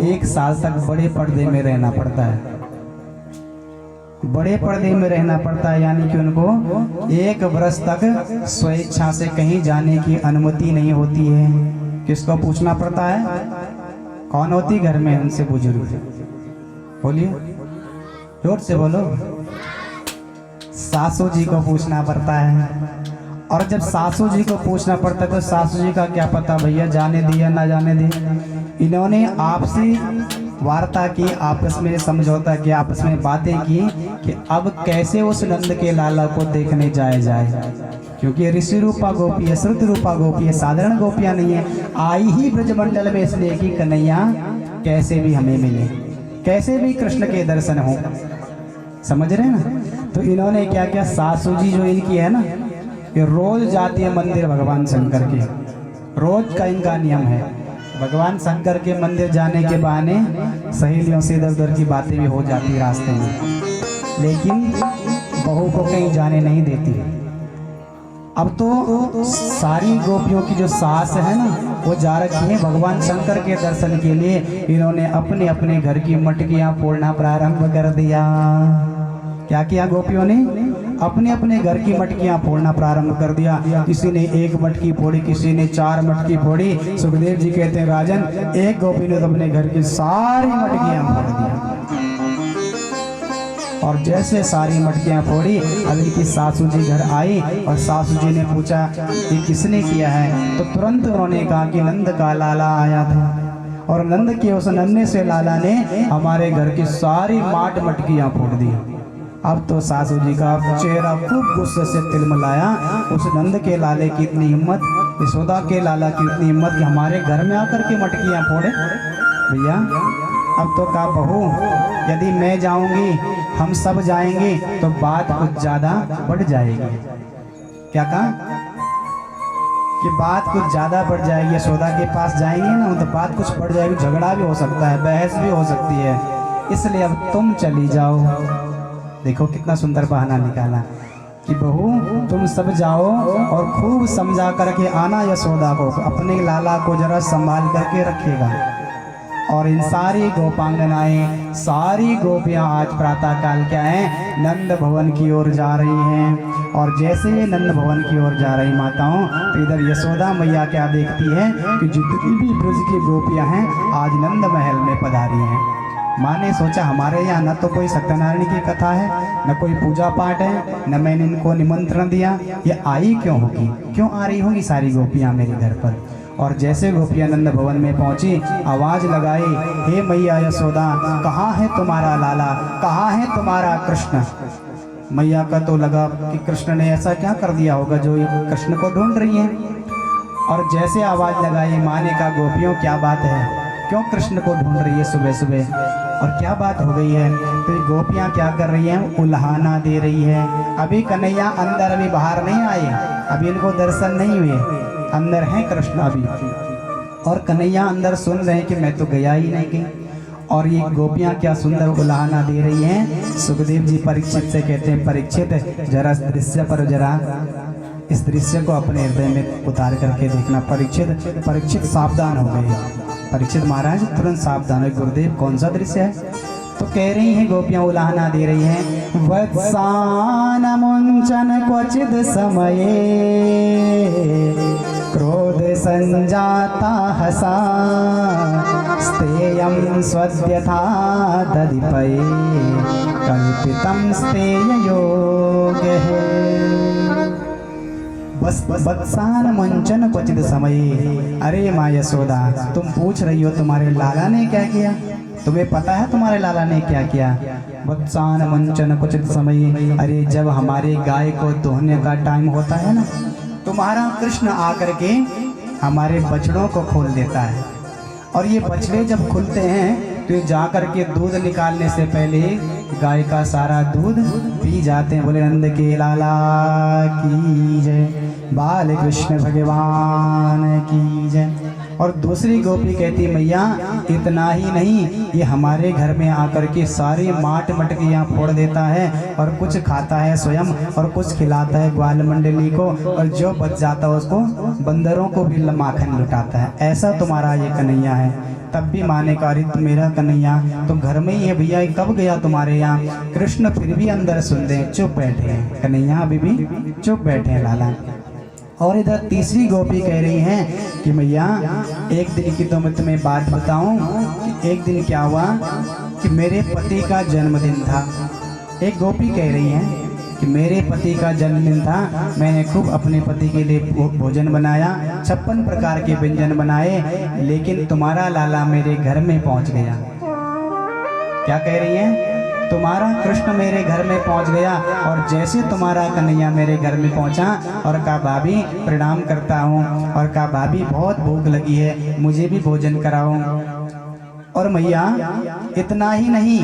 1 साल तक बड़े पर्दे में रहना पड़ता है। बड़े पर्दे में रहना पड़ता है, यानी कि उनको 1 वर्ष तक स्वेच्छा से कहीं जाने की अनुमति नहीं होती है। किसको पूछना पड़ता है? कौन होती घर में उनसे? बुजुर्ग। बोलिए, जोर से बोलो। सासू जी को पूछना पड़ता है। और जब सासू जी को पूछना पड़ता है तो सासू जी का क्या पता भैया जाने दिया ना जाने दिया। इन्होंने आपसी वार्ता की, आपस में समझौता किया, आपस में बातें की कि अब कैसे उस नंद के लाला को देखने जाए, क्योंकि ऋषि रूपा गोपी है, श्रुति रूपा गोपी है, साधारण गोपियां नहीं है। आई ही ब्रजमंडल में इसलिए कि कन्हैया कैसे भी हमें मिले। कैसे भी कृष्ण के दर्शन हो। समझ रहे हैं ना। तो इन्होंने क्या किया, सासू जी जो इनकी है ना, ये रोज जाती है मंदिर भगवान शंकर के, रोज का इनका नियम है। भगवान शंकर के मंदिर जाने के बहाने सहेलियों से इधर उधर की बातें भी हो जाती रास्ते में, लेकिन बहू को कहीं जाने नहीं देती। अब तो सारी गोपियों की जो सास है ना, वो जा रखी है भगवान शंकर के दर्शन के लिए। इन्होंने अपने अपने घर की मटकियां फोड़ना प्रारंभ कर दिया। क्या किया गोपियों ने, अपने अपने घर की मटकियां फोड़ना प्रारंभ कर दिया। किसी ने 1 मटकी फोड़ी, किसी ने 4 मटकी फोड़ी। सुखदेव जी कहते हैं राजन, एक गोपी ने तो अपने घर की सारी मटकियां फोड़ दी। और जैसे सारी मटकियां फोड़ी, अब इनकी सासू जी घर आई और सासू जी ने पूछा ये किसने किया है, तो तुरंत उन्होंने कहा कि नंद का लाला आया था, और नंद के उस नन्हे से लाला ने हमारे घर की सारी मटकियां फोड़ दी। अब तो सासू जी का चेहरा खूब गुस्से से तिलमिलाया। उस नंद के लाले की इतनी हिम्मत, यशोदा के लाला की इतनी हिम्मत कि हमारे घर में आकर के मटकियां फोड़े। भैया अब तो कहा बहू, यदि मैं जाऊंगी, हम सब जाएंगे तो बात कुछ ज्यादा बढ़ जाएगी। क्या कहा कि बात कुछ ज्यादा बढ़ जाएगी, यशोदा के पास जाएंगे ना तो बात कुछ बढ़ जाएगी, झगड़ा भी हो सकता है, बहस भी हो सकती है, इसलिए अब तुम चली जाओ। देखो कितना सुंदर बहाना निकाला कि बहू तुम सब जाओ और खूब समझा करके आना यशोदा को, अपने लाला को जरा संभाल करके रखिएगा। और इन सारी गोपांगनाएं, सारी गोपियां आज प्रातः काल क्या है, नंद भवन की ओर जा रही हैं। और जैसे ये नंद भवन की ओर जा रही माताओं, तो इधर यशोदा मैया क्या देखती है कि जितनी भी ब्रज की गोपियां हैं आज नंद महल में पधारी हैं। माँ ने सोचा हमारे यहाँ न तो कोई सत्यनारायण की कथा है, न कोई पूजा पाठ है, न मैंने इनको निमंत्रण दिया, ये आई क्यों होगी, क्यों आ रही होगी सारी गोपियाँ मेरे घर पर। और जैसे गोपियाँ नंद भवन में पहुंची, आवाज लगाई, हे मैया यशोदा, कहाँ है तुम्हारा लाला, कहाँ है तुम्हारा कृष्ण। मैया का तो लगा कि कृष्ण ने ऐसा क्या कर दिया होगा जो कृष्ण को ढूंढ रही है। और जैसे आवाज लगाई, माँ ने कहा गोपियों क्या बात है, क्यों कृष्ण को ढूंढ रही है सुबह सुबह, और क्या बात हो गई है। तो ये गोपियाँ क्या कर रही हैं, उल्हाना दे रही है। अभी कन्हैया अंदर, अभी बाहर नहीं आए, अभी इनको दर्शन नहीं हुए, अंदर हैं कृष्ण अभी। और कन्हैया अंदर सुन रहे हैं कि मैं तो गया ही नहीं कहीं। और ये गोपियाँ क्या सुंदर उल्हाना दे रही हैं। सुखदेव जी परीक्षित से कहते हैं, परीक्षित जरा इस दृश्य पर, जरा इस दृश्य को अपने हृदय में उतार करके देखना। परीक्षित सावधान हो गए। परीक्षित महाराज तुरंत सावधान है, गुरुदेव कौन सा दृश्य है। तो कह रही हैं गोपियां, उलाहना दे रही हैं, वत्सान मुंचन क्वचिद समये क्रोध संजाता हसा स्तेयं स्वद्यथा दधिपये कल्पितं स्तेय योगः। बस बत्सान मंचन क्वचित समय। अरे माँ यशोदा, तुम पूछ रही हो तुम्हारे लाला ने क्या किया, तुम्हें पता है तुम्हारे लाला ने क्या किया। बत्सान मंचन क्वचित समय, अरे जब हमारे गाय को दोहने का टाइम होता है ना, तुम्हारा कृष्ण आकर के हमारे बछड़ों को खोल देता है। और ये बछड़े जब खुलते हैं तो ये जा कर के दूध निकालने से पहले गाय का सारा दूध पी जाते हैं। बोले नंद के लाला की जय, बाल कृष्ण भगवान की जय। और दूसरी गोपी कहती, मैया इतना ही नहीं, ये हमारे घर में आकर के सारी मटकियाँ फोड़ देता है, और कुछ खाता है स्वयं, और कुछ खिलाता है ग्वाल मंडली को, और जो बच जाता है उसको बंदरों को भी माखन लुटाता है। ऐसा तुम्हारा ये कन्हैया है। तब भी माने का, अरे मेरा कन्हैया तो घर में ही है भैया, कब गया तुम्हारे यहाँ। कृष्ण फिर भी अंदर सुन दे, चुप बैठे हैं कन्हैया, अभी भी चुप बैठे हैं लाला। और इधर तीसरी गोपी कह रही हैं कि मैया एक दिन की तो मैं तुम्हें बात बताऊं कि एक दिन क्या हुआ कि मेरे पति का जन्मदिन था। एक गोपी कह रही है कि मेरे पति का जन्मदिन था, मैंने खूब अपने पति के लिए भोजन बनाया, 56 प्रकार के व्यंजन बनाए, लेकिन तुम्हारा लाला मेरे घर में पहुंच गया। क्या कह रही है, तुम्हारा कृष्ण मेरे घर में पहुंच गया, और जैसे तुम्हारा कन्हैया मेरे घर में पहुंचा और कहा भाभी प्रणाम करता हूं, और कहा भाभी बहुत भूख लगी है, मुझे भी भोजन कराओ। और मैया इतना ही नहीं,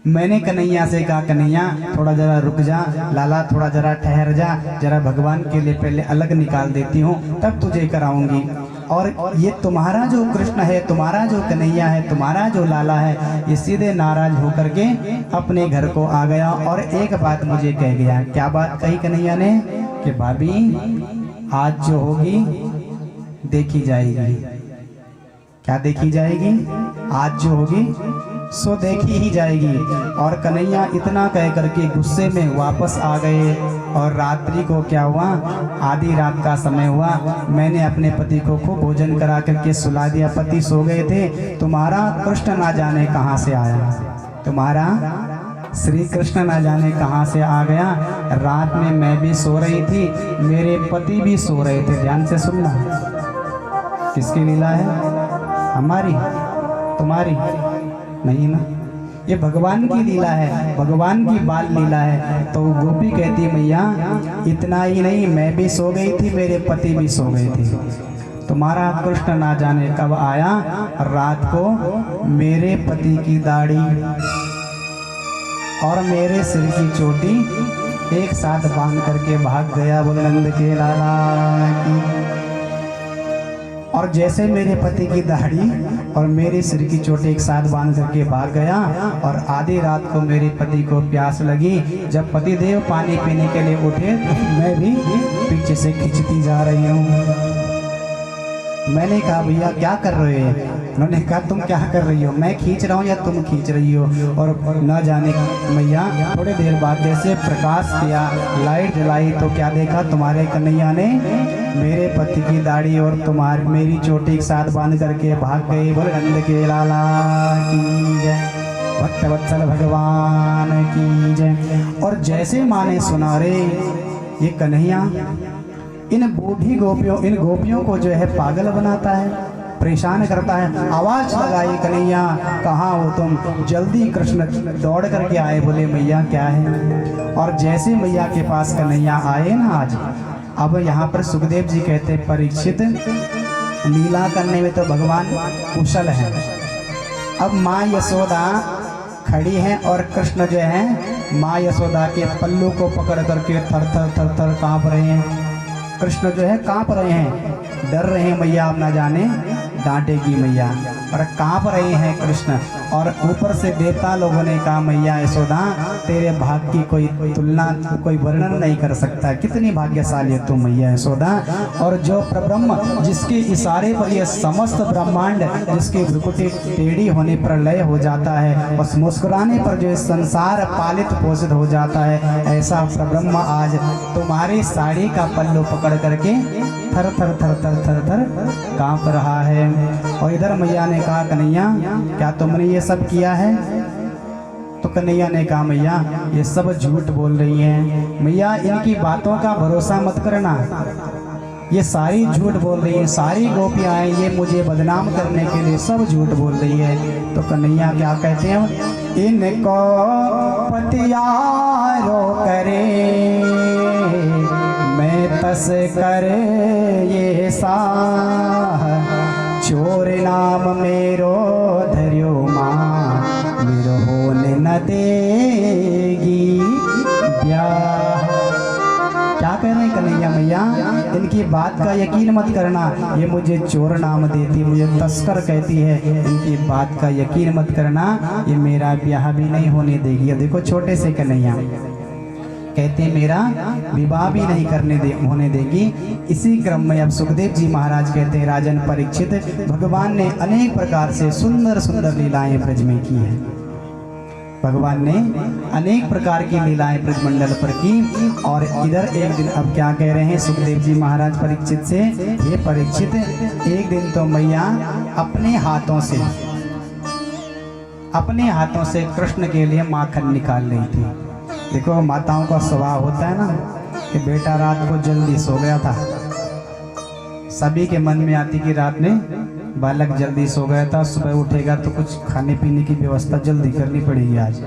मैंने कन्हैया से कहा कन्हैया थोड़ा जरा रुक जा, लाला थोड़ा जरा ठहर जा, जरा भगवान के लिए पहले अलग निकाल देती हूँ तब तुझे कराऊंगी। और ये तुम्हारा जो कृष्ण है, तुम्हारा जो कन्हैया है, तुम्हारा जो लाला है, ये सीधे नाराज होकर के अपने घर को आ गया और एक बात मुझे कह गया। क्या बात कही कन्हैया ने? कि भाभी आज जो होगी देखी जाएगी। क्या देखी जाएगी? आज जो होगी सो देखी ही जाएगी। और कन्हैया इतना कह करके गुस्से में वापस आ गए। और रात्रि को क्या हुआ, आधी रात का समय हुआ, मैंने अपने पति को खूब भोजन करा करके सुला दिया। पति सो गए थे। तुम्हारा कृष्ण ना जाने कहाँ से आया, तुम्हारा श्री कृष्ण ना जाने कहाँ से आ गया। रात में मैं भी सो रही थी, मेरे पति भी सो रहे थे। ध्यान से सुनना, किसकी लीला है? हमारी, तुम्हारी नहीं ना, ये भगवान की लीला है, भगवान की बाल लीला है। तो गोपी कहती मैया इतना ही नहीं, मैं भी सो गई थी, मेरे पति भी सो गए थे। तुम्हारा कृष्ण ना जाने कब आया, रात को मेरे पति की दाढ़ी और मेरे सिर की चोटी एक साथ बांध करके भाग गया। बोले नंद के लाला की। और जैसे मेरे पति की दाढ़ी और मेरे सिर की चोटी एक साथ बांध करके भाग गया। और आधी रात को मेरे पति को प्यास लगी। जब पति देव पानी पीने के लिए उठे तो मैं भी पीछे से खींचती जा रही हूँ। मैंने कहा भैया क्या कर रहे हो? उन्होंने कहा तुम क्या कर रही हो? मैं खींच रहा हूँ या तुम खींच रही हो? और न जाने मैया थोड़ी देर बाद जैसे प्रकाश किया, लाइट जलाई तो क्या देखा, तुम्हारे कन्हैया ने मेरे पति की दाढ़ी और तुम्हारी मेरी चोटी एक साथ बांध करके भाग गए। बोले नंद के लाला की जय, भक्त वत्सल भगवान की जय। और जैसे माँ ने सुना, रे ये कन्हैया इन बूढ़ी गोपियों, इन गोपियों को जो है पागल बनाता है, परेशान करता है। आवाज लगाई कन्हैया कहाँ हो तुम? जल्दी कृष्ण दौड़ करके आए। बोले मैया क्या है? और जैसे मैया के पास कन्हैया आए ना आज, अब यहाँ पर सुखदेव जी कहते परीक्षित लीला करने में तो भगवान कुशल है। अब माँ यशोदा खड़ी हैं और कृष्ण जो है माँ यशोदा के पल्लू को पकड़ करके थर थर थर थर काँप रहे हैं। कृष्ण जो है काँप रहे हैं, डर रहे हैं मैया अब ना जाने डांटेगी मैया, और काँप रहे हैं कृष्ण। और ऊपर से देवता लोगों ने कहा मैया यशोदा तेरे भाग की कोई तुलना, कोई वर्णन नहीं कर सकता, कितनी भाग्यशाली है तू मैया यशोदा। और जो प्रब्रह्म जिसके इशारे पर यह समस्त ब्रह्मांड, जिसके भ्रुकुटी टेढ़ी होने पर लय हो जाता है, उस मुस्कुराने पर जो संसार पालित पोषित हो जाता है, ऐसा प्रब्रह्म आज तुम्हारी साड़ी का पल्लू पकड़ करके थर थर थर थर थर थर कांप रहा है। और इधर मैया ने कहा कन्हैया क्या तुमने ये सब किया है? तो कन्हैया ने कहा मैया ये सब झूठ बोल रही हैं। मैया इनकी बातों का भरोसा मत करना, ये सारी झूठ बोल रही है, सारी गोपियाँ हैं ये मुझे बदनाम करने के लिए सब झूठ बोल रही है। तो कन्हैया क्या कहते हैं, इनको पतियारो करे मैं तस करे ये सा, चोर नाम मेरो धर्यो माँ मेरो होने न देगी ब्याह। क्या कह रहे हैं कन्हैया मैया, इनकी बात का यकीन मत करना, ये मुझे चोर नाम देती, मुझे तस्कर कहती है, इनकी बात का यकीन मत करना, ये मेरा ब्याह भी नहीं होने देगी। देखो छोटे से कन्हैया कहते हैं मेरा विवाह भी नहीं होने देगी। इसी क्रम में अब सुखदेव जी महाराज कहते हैं राजन परीक्षित भगवान ने अनेक प्रकार से सुंदर सुंदर लीलाएं ब्रज में की है। भगवान ने अनेक प्रकार की लीलाएं ब्रजमंडल पर की। और इधर एक दिन अब क्या कह रहे हैं सुखदेव जी महाराज परीक्षित से, ये परीक्षित एक दिन तो मैया अपने हाथों से कृष्ण के लिए माखन निकाल रही थी। देखो माताओं का स्वभाव होता है ना कि बेटा रात को जल्दी सो गया था, सभी के मन में आती कि रात में बालक जल्दी सो गया था, सुबह उठेगा तो कुछ खाने पीने की व्यवस्था जल्दी करनी पड़ेगी आज।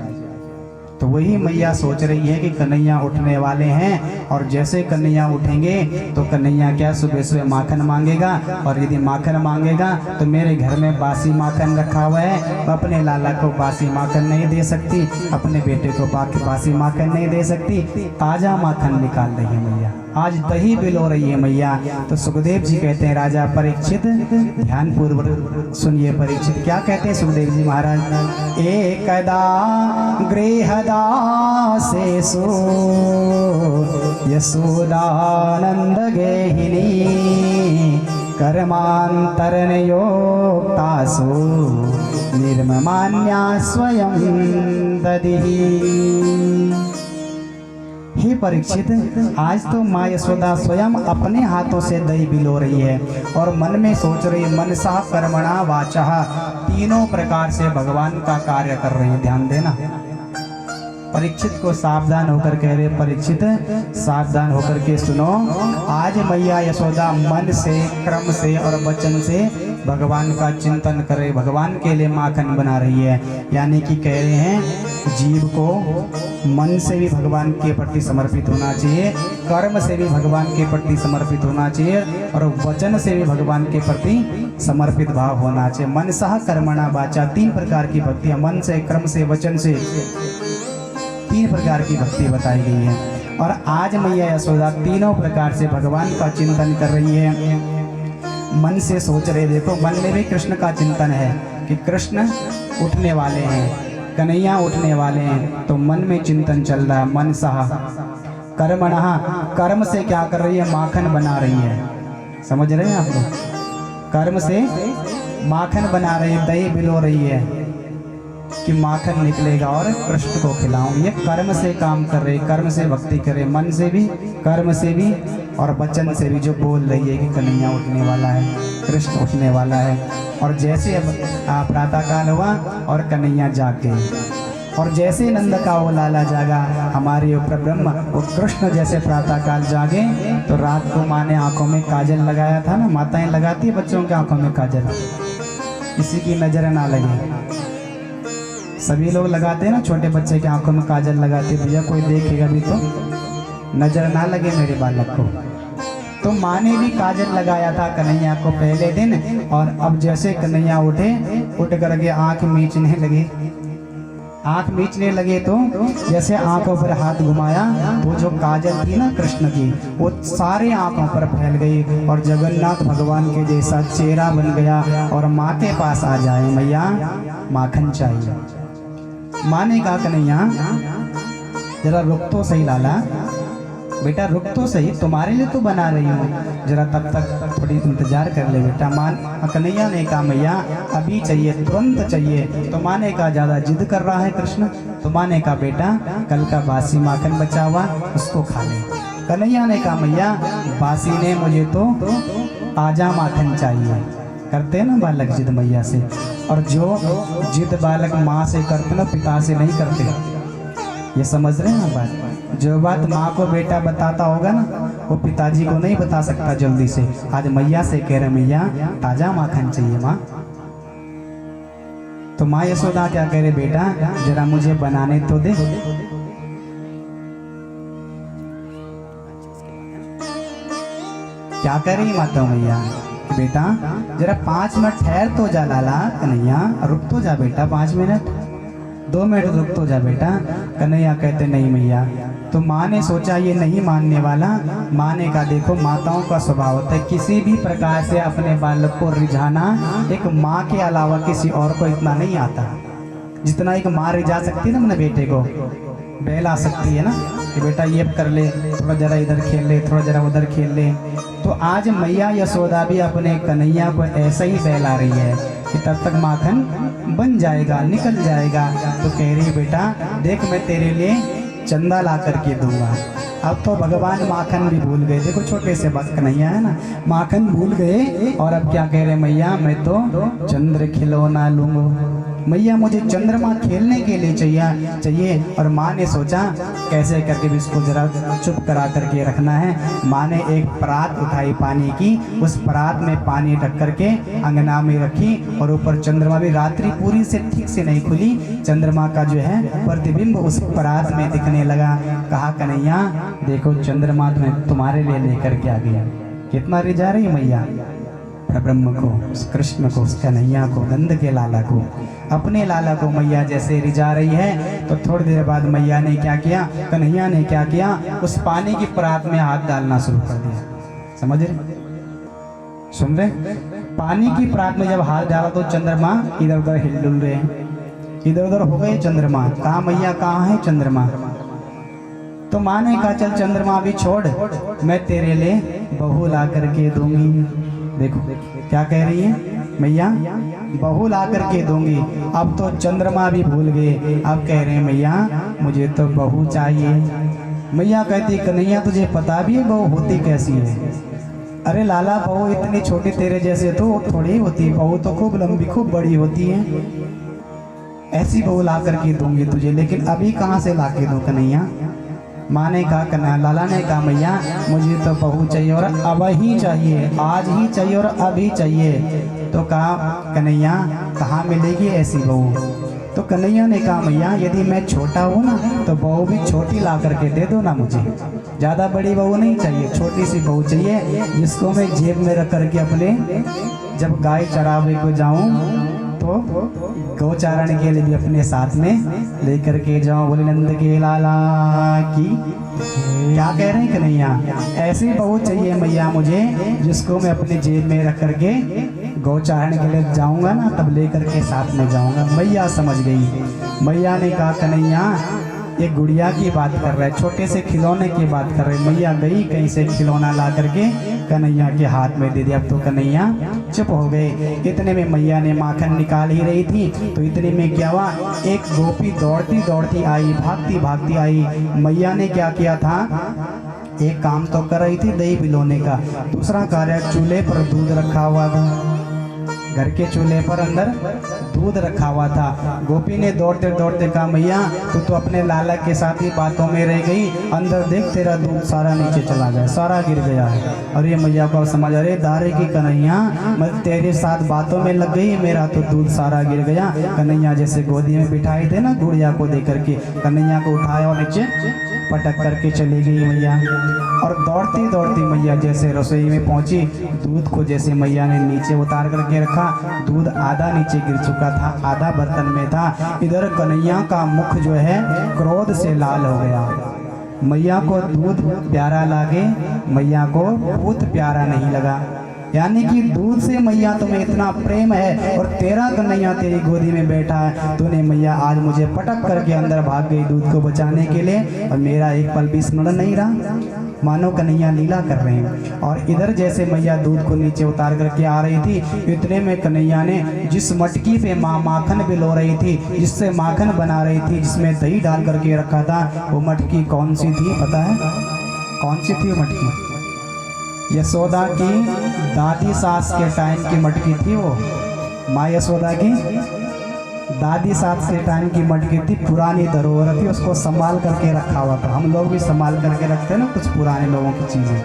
तो वही मैया सोच रही है कि कन्हैया उठने वाले हैं, और जैसे कन्हैया उठेंगे तो कन्हैया क्या सुबह सुबह माखन मांगेगा, और यदि माखन मांगेगा तो मेरे घर में बासी माखन रखा हुआ है, मैं अपने लाला को बासी माखन नहीं दे सकती, अपने बेटे को बासी माखन नहीं दे सकती, ताजा माखन निकाल रही है मैया, आज दही बिलो रही है मैया। तो सुखदेव जी कहते हैं राजा परीक्षित ध्यान पूर्वक सुनिए। परीक्षित क्या कहते हैं सुखदेव जी महाराज, एकदा गृहदासेषु यशोदानंद गेहिनी कर्मांतरनयोक्तासु निर्ममान्या स्वयं दधिः। हे परीक्षित, आज तो माँ यशोदा स्वयं अपने हाथों से दही बिलो रही है और मन में सोच रही है, मनसा कर्मणा वाचा, तीनों प्रकार से भगवान का कार्य कर रही है। ध्यान देना, परीक्षित को सावधान होकर कह रहे, परीक्षित सावधान होकर के सुनो, आज मैया यशोदा मन से, क्रम से और वचन से भगवान का चिंतन करे, भगवान के लिए माखन बना रही है। यानी कि कह रहे हैं जीव को मन से भी भगवान के प्रति समर्पित होना चाहिए, कर्म से भी भगवान के प्रति समर्पित होना चाहिए, और वचन से भी भगवान के प्रति समर्पित भाव होना चाहिए। मनसा कर्मणा वाचा, 3 प्रकार की भक्तियाँ, मन से, क्रम से, वचन से, 3 प्रकार की भक्ति बताई गई है। और आज मैया यशोदा तीनों प्रकार से भगवान का चिंतन कर रही है। मन से सोच रहे, देखो मन में भी कृष्ण का चिंतन है कि कृष्ण उठने वाले हैं, कन्हैया उठने वाले हैं, तो मन में चिंतन चल रहा है। मन सहा कर्मणः, कर्म से क्या कर रही है, माखन बना रही है। समझ रहे हैं आप लोग, कर्म से माखन बना रही है, दही बिलो रही है कि माखन निकलेगा और कृष्ण को खिलाऊं। ये कर्म से काम कर रहे, कर्म से भक्ति करे, मन से भी, कर्म से भी और वचन से भी, जो बोल रही है कि कन्हैया उठने वाला है, कृष्ण उठने वाला है। और जैसे अब प्रातःकाल हुआ और कन्हैया जाग गए, और जैसे नंद का वो लाला जागा, हमारे ऊपर ब्रह्म वो कृष्ण जैसे प्रातःकाल जागे, तो रात को माँ ने आँखों में काजल लगाया था ना, माताएं लगाती है बच्चों की आँखों में काजल, किसी की नजर ना लगे। सभी लोग लगाते हैं ना, छोटे बच्चे की आंखों में काजल लगाते, भैया कोई देखेगा भी तो नजर ना लगे मेरे बालक को। तो माँ ने भी काजल लगाया था कन्हैया को पहले दिन, और अब जैसे कन्हैया उठे, उठ करके आंख मीचने लगे, आंख मीचने लगे तो जैसे आंखों पर हाथ घुमाया, वो जो काजल थी ना कृष्ण की, वो सारे आंखों पर फैल गई और जगन्नाथ भगवान के जैसा चेहरा बन गया। और माँ के पास आ जाए, मैया माखन चाहिए। माँ ने कहा कन्हैया जरा रुक तो सही लाला, बेटा रुक तो सही, तुम्हारे लिए तो बना रही हूँ, जरा तब तक थोड़ी इंतजार कर ले बेटा। माँ कन्हैया ने कहा मैया अभी चाहिए, तुरंत चाहिए। तो माँ ने कहा ज़्यादा जिद कर रहा है कृष्ण, तो माँ ने कहा बेटा कल का बासी माखन बचा हुआ उसको खा ले। कन्हैया ने कहा मैया बासी ने, मुझे तो ताजा माखन चाहिए। करते हैं ना बालक जिद मैया से, और जो जिद बालक माँ से करते ना, पिता से नहीं करते। ये समझ रहे हैं ना बात, जो बात माँ को बेटा बताता होगा ना, वो पिताजी को नहीं बता सकता जल्दी से। आज मैया से कह रहे मैया ताजा माखन चाहिए माँ। तो माँ यशोदा क्या कह रहे, बेटा जरा मुझे बनाने तो दे। क्या कर रही माता मैया, बेटा जरा 5 मिनट ठहर तो जा लाला, कन्हैया रुक तो जा बेटा, 5 मिनट 2 मिनट रुक तो जा बेटा। कन्हैया कहते नहीं मैया। तो माँ ने सोचा ये नहीं मानने वाला। माँ ने कहा देखो माताओं का स्वभाव होता है किसी भी प्रकार से अपने बालक को रिझाना, एक माँ के अलावा किसी और को इतना नहीं आता जितना एक माँ रिझा सकती है ना अपने बेटे को, बहला सकती है ना कि बेटा ये कर ले, थोड़ा जरा इधर खेल ले, थोड़ा जरा उधर खेल ले। तो आज मैया यशोदा भी अपने कन्हैया को ऐसा ही बहला रही है कि तब तक माखन बन जाएगा, निकल जाएगा। तो कह रही बेटा देख मैं तेरे लिए चंदा ला करके दूंगा। अब तो भगवान माखन भी भूल गए, देखो छोटे से बस कन्हैया है ना, माखन भूल गए और अब क्या कह रहे मैया मैं तो चंद्र खिलौना लूंगा। मैया मुझे चंद्रमा खेलने के लिए चाहिए। और माँ ने सोचा कैसे करके भी इसको जरा चुप करा करके रखना है। माँ ने एक परात उठाई पानी की, उस परात में पानी ढक करके अंगना में रखी और ऊपर चंद्रमा भी, रात्रि पूरी से ठीक से नहीं खुली, चंद्रमा का जो है प्रतिबिंब उस परात में दिखने लगा। कहा कन्हैया देखो चंद्रमा तुम्हारे लिए लेकर के आ गया। कितना रिझा रही मैया ब्रह्म को, उस कृष्ण को, उस कन्हैया को, नंद के लाला को, अपने लाला को मैया जैसे रिझा रही है। तो थोड़ी देर बाद मैया ने क्या किया, कन्हैया ने क्या किया, उस पानी की परात में हाथ डालना शुरू कर दिया। समझ रहे, सुन रहे? पानी की परात में जब हाथ डाला तो चंद्रमा इधर उधर हिल रहे, इधर उधर हो गए चंद्रमा। कहा मैया कहाँ है चंद्रमा? तो माँ ने कहा चल चंद्रमा भी छोड़, मैं तेरे लिए बहू ला करके दूंगी। देखो क्या कह रही है मैया, बहू ला करके दूंगी। अब तो चंद्रमा भी भूल गए, अब कह रहे हैं मैया मुझे तो बहू चाहिए। मैया कहती कन्हैया तुझे पता भी है बहू होती कैसी है? अरे लाला बहू इतनी छोटी तेरे जैसे तो थोड़ी होती, बहू तो खूब लंबी खूब बड़ी होती है। ऐसी बहू ला करके दूंगी तुझे, लेकिन अभी कहाँ से ला के दूं कन्हैया? माँ ने कहा कन्हैया, लाला ने कहा मैया मुझे तो बहू चाहिए और अब ही चाहिए, आज ही चाहिए और अभी चाहिए। तो कहा कन्हैया कहाँ मिलेगी ऐसी बहू? तो कन्हैया ने कहा मैया यदि मैं छोटा हूँ ना तो बहू भी छोटी ला करके दे दो ना मुझे, ज़्यादा बड़ी बहू नहीं चाहिए, छोटी सी बहू चाहिए जिसको मैं जेब में रख करके अपने जब गाय चरावे को जाऊँ तो गौचारण के लिए भी अपने साथ में लेकर के जाओ। बोले नंद के लाला की। क्या कह रहे हैं कन्हैया? ऐसी बहू चाहिए मैया मुझे जिसको मैं अपने जेब में रख करके गौचारण के लिए जाऊंगा ना तब लेकर के साथ में जाऊंगा। मैया समझ गई। मैया ने कहा कन्हैया एक गुड़िया की बात कर रहा है, छोटे से खिलौने की बात कर रहे। मैया गई कहीं से खिलौना ला करके कन्हैया के हाथ में दे दिया। अब तो कन्हैया चुप हो गए। इतने में मैया ने माखन निकाल ही रही थी तो इतने में क्या हुआ, एक गोपी दौड़ती दौड़ती आई, भागती भागती आई। मैया ने क्या किया था, एक काम तो कर रही थी दही पिलोने का, दूसरा कार्य चूल्हे पर दूध रखा हुआ था, घर के चूल्हे पर अंदर दूध रखा हुआ था। गोपी ने दौड़ते दौड़ते कहा मैया तू तो अपने लाला के साथ ही बातों में रह गई, अंदर देख तेरा दूध सारा नीचे चला गया, सारा गिर गया है। और ये मैया को समझ अरे दारे की कन्हैया मैं तेरे साथ बातों में लग गई, मेरा तो दूध सारा गिर गया। कन्हैया जैसे गोदी में बिठाई थे ना गुड़िया को दे करके, कन्हैया को उठाया और नीचे पटक करके चली गई मैया। और दौड़ती दौड़ती मैया जैसे रसोई में पहुंची, दूध को जैसे मैया ने नीचे उतार करके रखा, दूध आधा नीचे गिर चुका था, आधा बर्तन में था। इधर कन्हैया का मुख जो है क्रोध से लाल हो गया। मैया को दूध प्यारा लागे, मैया को दूध प्यारा नहीं लगा। यानी कि दूध से मैया तुम्हें इतना प्रेम है और तेरा कन्हैया तेरी गोदी में बैठा है, तूने मैया आज मुझे पटक करके अंदर भाग गई दूध को बचाने के लिए और मेरा एक पल भी स्मरण नहीं रहा। मानो कन्हैया लीला कर रहे हैं। और इधर जैसे मैया दूध को नीचे उतार करके आ रही थी, इतने में कन्हैया ने जिस मटकी पे माँ माखन भिगो रही थी, जिससे माखन बना रही थी, जिसमें दही डाल करके रखा था, वो मटकी कौन सी थी पता है? कौन सी थी वो मटकी? यशोदा की दादी सास के टाइम की मटकी थी वो। माँ यशोदा की दादी सास के टाइम की मटकी थी, पुरानी धरोहर थी, उसको संभाल करके रखा हुआ था। हम लोग भी संभाल करके रखते हैं ना कुछ पुराने लोगों की चीज़ें,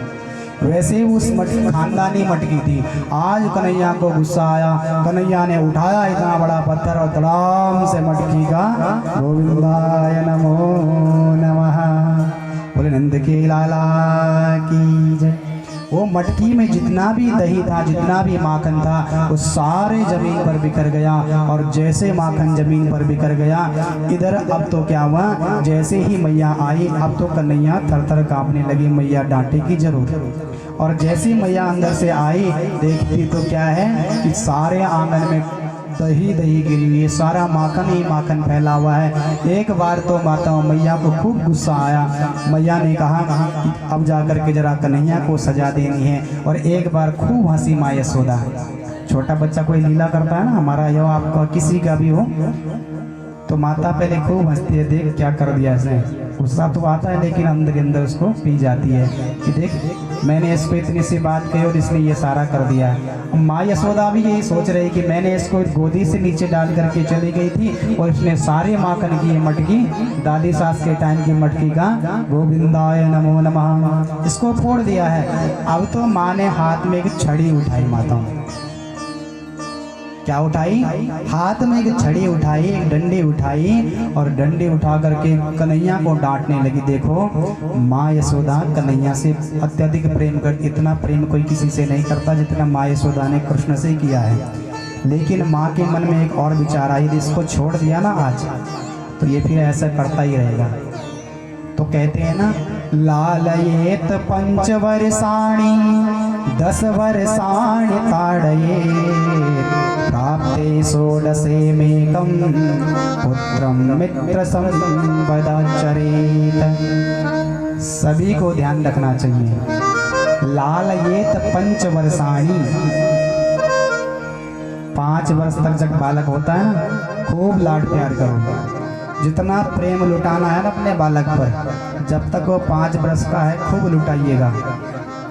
वैसे ही उस मटकी खानदानी मटकी थी। आज कन्हैया को गुस्सा आया, कन्हैया ने उठाया इतना बड़ा पत्थर और धड़ाम से मटकी का गोविंदाय नमो नमः, बोले नंद के लाला की जय। वो मटकी में जितना भी दही था, जितना भी माखन था, वो सारे जमीन पर बिखर गया। और जैसे माखन जमीन पर बिखर गया, इधर अब तो क्या हुआ, जैसे ही मैया आई अब तो कन्हैया थर थर कांपने लगी, मैया डांटेगी जरूर। और जैसे मैया अंदर से आई देखती तो क्या है कि सारे आंगन में दही दही गिरी हुई है, सारा माखन ही माखन फैला हुआ है। एक बार तो माता मैया को खूब गुस्सा आया। मैया ने कहा कि अब जाकर के जरा कन्हैया को सजा देनी है। और एक बार खूब हंसी माँ यशोदा। छोटा बच्चा कोई लीला करता है ना, हमारा या आपका किसी का भी हो, तो माता पहले खूब हंसती है, देख क्या कर दिया इसने। गुस्सा तो आता है लेकिन अंदर ही अंदर उसको पी जाती है कि देख मैंने इसको इतनी सी बात कही और इसने ये सारा कर दिया। माँ यशोदा भी यही सोच रही कि मैंने इसको गोदी से नीचे डाल करके चली गई थी और इसने सारे माखन की ये मटकी, दादी सास के टाइम की मटकी का गोविंदाय नमो नमः इसको फोड़ दिया है। अब तो माँ ने हाथ में एक छड़ी उठाई, माता क्या उठाई, हाथ में एक छड़ी उठाई, एक डंडी उठाई और डंडी उठा करके कन्हैया को डांटने लगी। देखो माँ यशोदा कन्हैया से अत्यधिक प्रेम कर, इतना प्रेम कोई किसी से नहीं करता जितना माँ यशोदा ने कृष्ण से किया है। लेकिन माँ के मन में एक और विचार आई, यदि इसको छोड़ दिया ना आज तो ये फिर ऐसा करता ही रहेगा। तो कहते हैं ना, लालयेत पंचवर्षाणि 10 वर्षाणि ताड़ये प्राप्ते षोडशे मेकं पुत्रं मित्र संवदाचरेत। सभी को ध्यान रखना चाहिए। लालयेत पंचवर्षाणि, 5 वर्ष तक जब बालक होता है ना, खूब लाड प्यार करो। जितना प्रेम लुटाना है ना अपने बालक पर, जब तक वो 5 वर्ष का है खूब लुटाइएगा,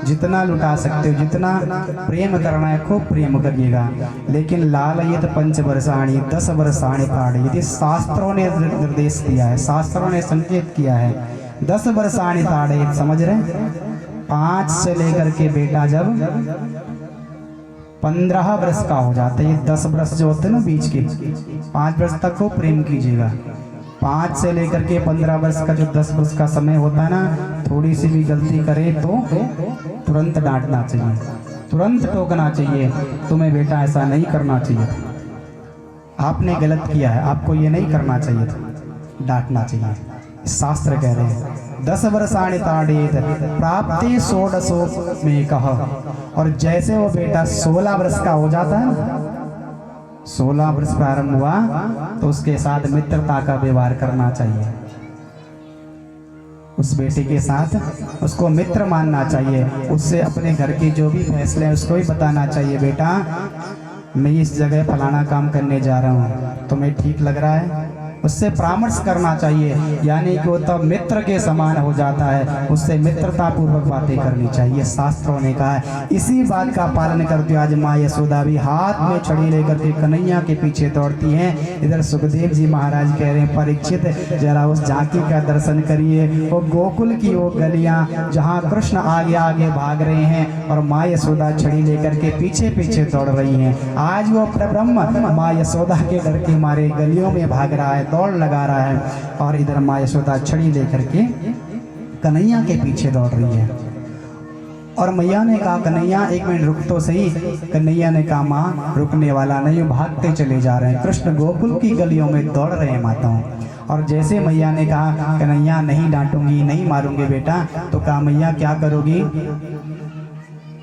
जितना लुटा सकते हो, जितना प्रेम करना है खूब प्रेम करिएगा। लेकिन लालयेत पंचवर्षाणि 10 वर्षाणि ताड़येत, यदि शास्त्रों ने निर्देश दिया है, शास्त्रों ने संकेत किया है 10 वर्षाणि ताड़येत, समझ रहे। 5 से लेकर के बेटा जब 15 वर्ष का हो जाता है, ये 10 वर्ष जो होते हैं ना बीच के, 5 वर्ष तक को प्रेम कीजिएगा। 5 से लेकर के 15 वर्ष का जो 10 वर्ष का समय होता है ना, थोड़ी सी भी गलती करे तो तुरंत डांटना चाहिए, तुरंत टोकना चाहिए, तुम्हें बेटा ऐसा नहीं करना चाहिए, आपने गलत किया है, आपको ये नहीं करना चाहिए था, डांटना चाहिए। शास्त्र कह रहे हैं 10 वर्षाणि ताड़येत प्राप्ते षोडशो मेकः, और जैसे वो बेटा 16 वर्ष का हो जाता है ना, 16 वर्ष प्रारंभ हुआ तो उसके साथ मित्रता का व्यवहार करना चाहिए। उस बेटे के साथ उसको मित्र मानना चाहिए, उससे अपने घर के जो भी फैसले हैं उसको ही बताना चाहिए, बेटा मैं इस जगह फलाना काम करने जा रहा हूँ, तुम्हें ठीक लग रहा है, उससे परामर्श करना चाहिए। यानी कि वो तब मित्र के समान हो जाता है, उससे मित्रता पूर्वक बातें करनी चाहिए, शास्त्रों ने कहा है। इसी बात का पालन करते हुए आज माँ यशोदा भी हाथ में छड़ी लेकर के कन्हैया के पीछे दौड़ती हैं। इधर सुखदेव जी महाराज कह रहे हैं, परीक्षित जरा उस झांकी का दर्शन करिए, वो गोकुल की वो गलियां जहाँ कृष्ण आगे आगे भाग रहे हैं और माँ यशोदा छड़ी लेकर के पीछे पीछे दौड़ रही हैं। आज वो परब्रह्म माँ यशोदा के डर के मारे गलियों में भाग रहा है, दौड़ लगा रहा है, और इधर माँ यशोदा छड़ी लेकर के कन्हैया के पीछे दौड़ रही है। और मैया ने कहा कन्हैया 1 मिनट रुक तो सही। कन्हैया ने कहा माँ रुकने वाला नहीं, भागते चले जा रहे हैं, कृष्ण गोकुल की गलियों में दौड़ रहे हैं माताओं। और जैसे मैया ने कहा कन्हैया नहीं डांटूंगी, नहीं मारूंगी बेटा, तो कहा मैया क्या करोगी।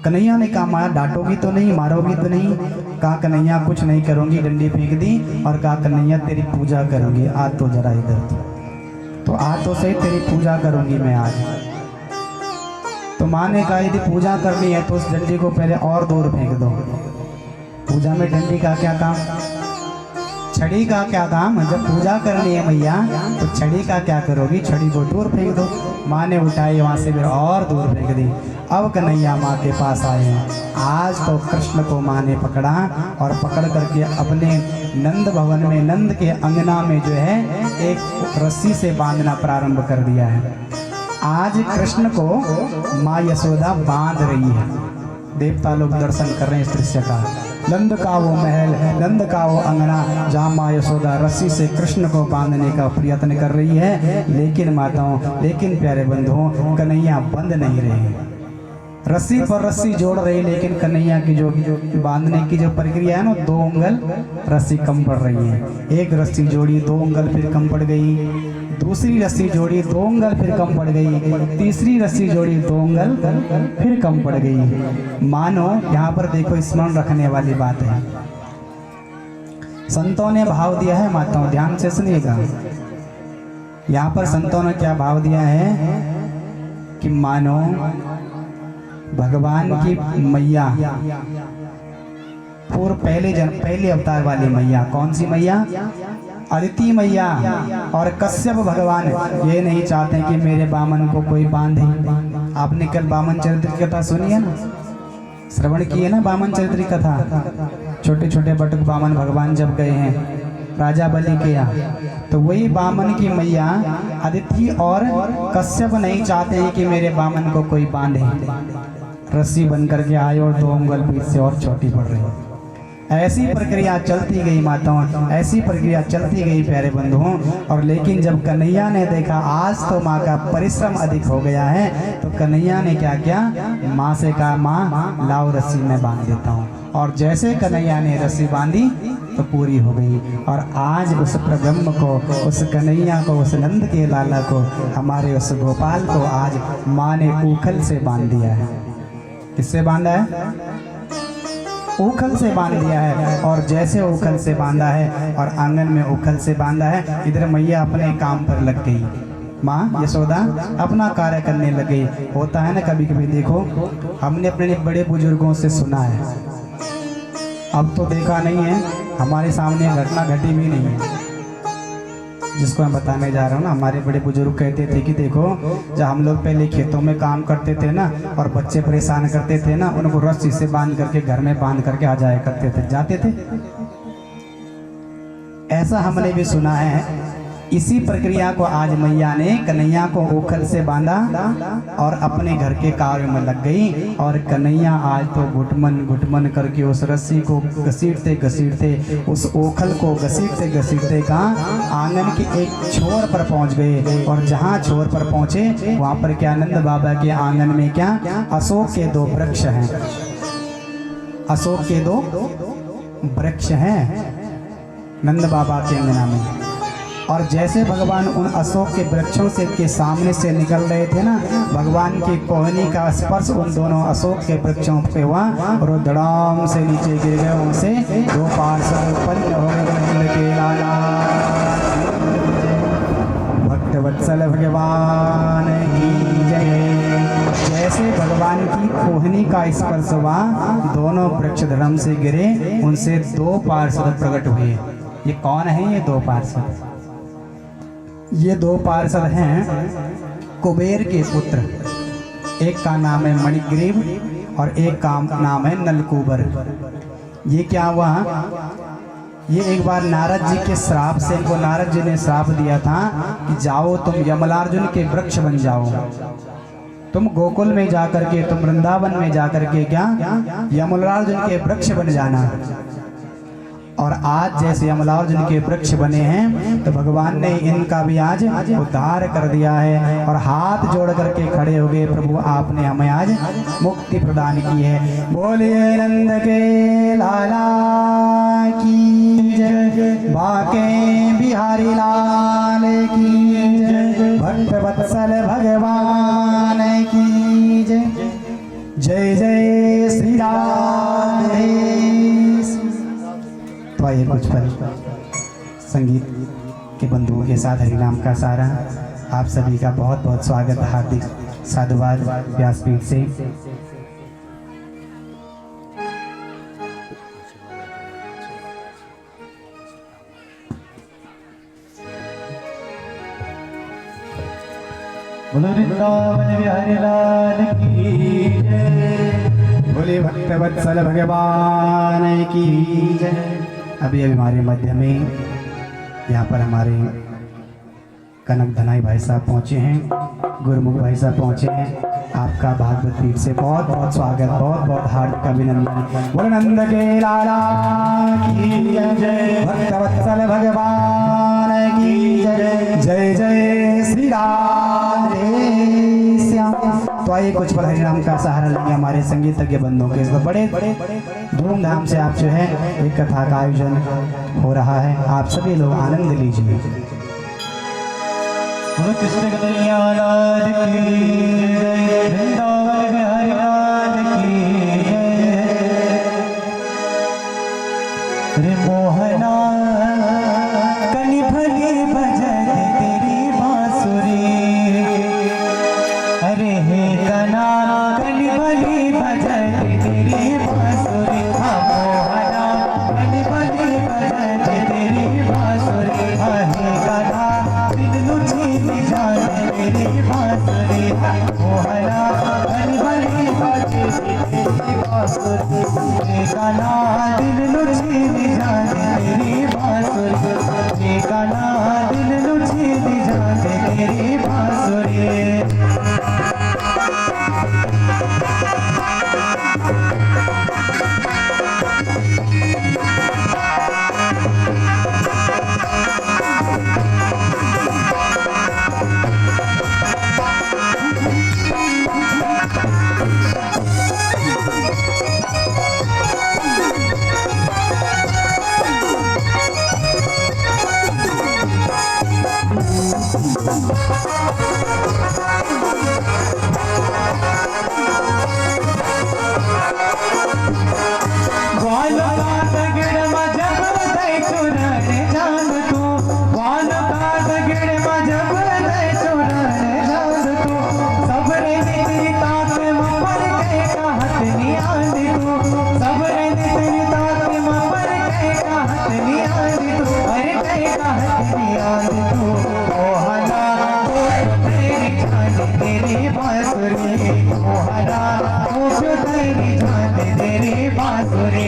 कन्हैया ने कहा माँ डांटोगी तो नहीं, मारोगी तो नहीं। कहा कन्हैया कुछ नहीं करूंगी, डंडी फेंक दी और कहा कन्हैया तेरी पूजा करूंगी, आ तो जरा इधर तो आ तो सही, तेरी पूजा करूंगी मैं आज। तो माँ ने कहा यदि पूजा करनी है तो उस डंडी को पहले और दूर फेंक दो। पूजा में डंडी का क्या काम, छड़ी का क्या काम। जब पूजा करनी है मैया तो छड़ी का क्या करोगी, छड़ी को दूर फेंक दो। माँ ने उठाई वहां से फिर और दूर फेंक दी। अब कन्हैया माँ के पास आए हैं। आज तो कृष्ण को माँ ने पकड़ा और पकड़ करके अपने नंद भवन में, नंद के अंगना में जो है एक रस्सी से बांधना प्रारंभ कर दिया है। आज कृष्ण को माँ यशोदा बांध रही है। देवता लोग दर्शन कर रहे हैं इस दृश्य का। नंद का वो महल, नंद का वो अंगना जहाँ माँ यशोदा रस्सी से कृष्ण को बांधने का प्रयत्न कर रही है। लेकिन माताओं, लेकिन प्यारे बंधुओं, कन्हैया बंद नहीं रहे। रस्सी पर रस्सी जोड़ रही, लेकिन कन्हैया की जो बांधने की जो प्रक्रिया है ना, 2 उंगल रस्सी कम पड़ रही है। एक रस्सी जोड़ी 2 उंगल फिर कम पड़ गई, दूसरी रस्सी जोड़ी 2 उंगल फिर कम पड़ गई, तीसरी रस्सी जोड़ी 2 उंगल फिर कम पड़ गई। मानो यहाँ पर देखो स्मरण रखने वाली बात है। संतों ने भाव दिया है, माताओं ध्यान से सुनिएगा। यहाँ पर संतों ने क्या भाव दिया है कि मानो भगवान की मैया, पूर्व पहले अवतार वाली मैया, कौन सी मैया, अदिति मैया और कश्यप भगवान ये नहीं चाहते कि मेरे बामन को कोई बांधे। आपने कल बामन चरित्र की कथा सुनी है ना, श्रवण की है ना बामन चरित्र की कथा। छोटे छोटे बटुक बामन भगवान जब गए हैं राजा बलि के यहाँ, तो वही बामन की मैया अदिति और कश्यप नहीं चाहते हैं कि मेरे बामन को कोई बांधे। रस्सी बन करके आए और 2 उंगल पीठ से और छोटी पड़ रही। ऐसी प्रक्रिया चलती गई माताओं, ऐसी प्रक्रिया चलती गई प्यारे बंधुओं। और लेकिन जब कन्हैया ने देखा आज तो माँ का परिश्रम अधिक हो गया है, तो कन्हैया ने क्या किया, माँ से कहा माँ लाओ रस्सी मैं बांध देता हूँ। और जैसे कन्हैया ने रस्सी बांधी तो पूरी हो गई। और आज उस प्रब्रह्म को, उस कन्हैया को, उस नंद के लाला को, हमारे उस गोपाल को आज माँ ने उखल से बांध दिया है। किससे बांधा है? उखल से बांध दिया है। और जैसे उखल से बांधा है और आंगन में उखल से बांधा है, इधर मैया अपने काम पर लग गई। माँ यशोदा अपना कार्य करने लग गई। होता है ना कभी कभी, देखो हमने अपने बड़े बुजुर्गों से सुना है, अब तो देखा नहीं है, हमारे सामने घटना घटी भी नहीं है। जिसको मैं बताने जा रहा हूँ ना, हमारे बड़े बुजुर्ग कहते थे कि देखो जब हम लोग पहले खेतों में काम करते थे ना और बच्चे परेशान करते थे ना, उनको रस्सी से बांध करके घर में बांध करके आ जाया करते थे, जाते थे। ऐसा हमने भी सुना है। इसी प्रक्रिया को आज मैया ने कन्हैया को उखल से बांधा और अपने घर के कार्य में लग गई। और कन्हैया आज तो घुटमन घुटमन करके उस रस्सी को घसीटते घसीटते, उस ओखल को घसीटते घसीटते कहाँ आंगन के एक छोर पर पहुंच गए। और जहाँ छोर पर पहुंचे वहाँ पर क्या नंद बाबा के आंगन में क्या अशोक के 2 वृक्ष हैं। अशोक के 2 वृक्ष हैं नंद बाबा के अंगना में। और जैसे भगवान उन अशोक के वृक्षों से के सामने से निकल रहे थे ना, भगवान की कोहनी का स्पर्श उन दोनों अशोक के वृक्षों पे हुआ और वो धड़ाम से नीचे गिर गए। उनसे 2 पार्षद उत्पन्न हो गए के लाला। भक्त वत्सल भगवान की जय। जैसे भगवान की कोहनी का स्पर्श हुआ, दोनों वृक्ष धड़ाम से गिरे, उनसे 2 पार्षद प्रकट हुए। ये कौन है? ये 2 पार्षद, ये 2 पार्षद हैं कुबेर के पुत्र। एक का नाम है मणिग्रीव और एक का नाम है नलकूबर। ये क्या हुआ, ये एक बार नारद जी के श्राप से, इनको नारद जी ने श्राप दिया था कि जाओ तुम यमलार्जुन के वृक्ष बन जाओ। तुम गोकुल में जाकर के, तुम वृंदावन में जाकर के क्या यमलार्जुन के वृक्ष बन जाना। और आज जैसे यमलार्जुन के वृक्ष बने हैं, तो भगवान ने इनका भी आज उद्धार कर दिया है। और हाथ जोड़ करके खड़े हो गए, प्रभु आपने हमें आज मुक्ति प्रदान की है। बोलिए नंद के लाला की जय, बाके बिहारी लाल की जय, भक्त वत्सल भगवान की जय। जय जय श्री राम। तो आइए कुछ पल संगीत के बंधुओं के साथ हरिनाम का सारा आप सभी का बहुत बहुत स्वागत, हार्दिक साधुवाद व्यासपीठ से। वृंदावन बिहारी लाल की जय, बोले भक्त वत्सल भगवान की जय। अभी हमारे मध्य में यहाँ पर हमारे कनक धनाई भाई साहब पहुँचे हैं, गुरमुख भाई साहब पहुँचे हैं। आपका भागवत पीठ से बहुत बहुत स्वागत, बहुत बहुत हार्दिक अभिनंदन। बोले नंद के लाला की जय, भक्त वत्सल भगवान की जय। जय जय श्री राम श्याम। तो आइए कुछ पल हरिनाम का सहारा लेंगे हमारे संगीतज्ञ बंधुओं के। इसमें बड़े बड़े धूमधाम से आप जो है एक कथा का आयोजन हो रहा है, आप सभी लोग आनंद लीजिए। कृष्ण कन्हैया लाल की जय, वृंदावन बिहारी लाल की जय। रे मोहना कनि भली भजन तेरी बांसुरी, अरे हे कना कनि भली भजन तेरी बांसुरी। हाँ मोहना कनि भली भजन तेरी बांसुरी। जान तेरी बांसुरी मोहरा भरी भरी बाजे तेरी बांसुरी जे गाना दिल लुझी दी जान तेरी बांसुरी जे गाना दिल लुझी दी जान तेरी बांसुरी तेरी बांसुरी मोहरा तेरी जान तेरी बांसुरी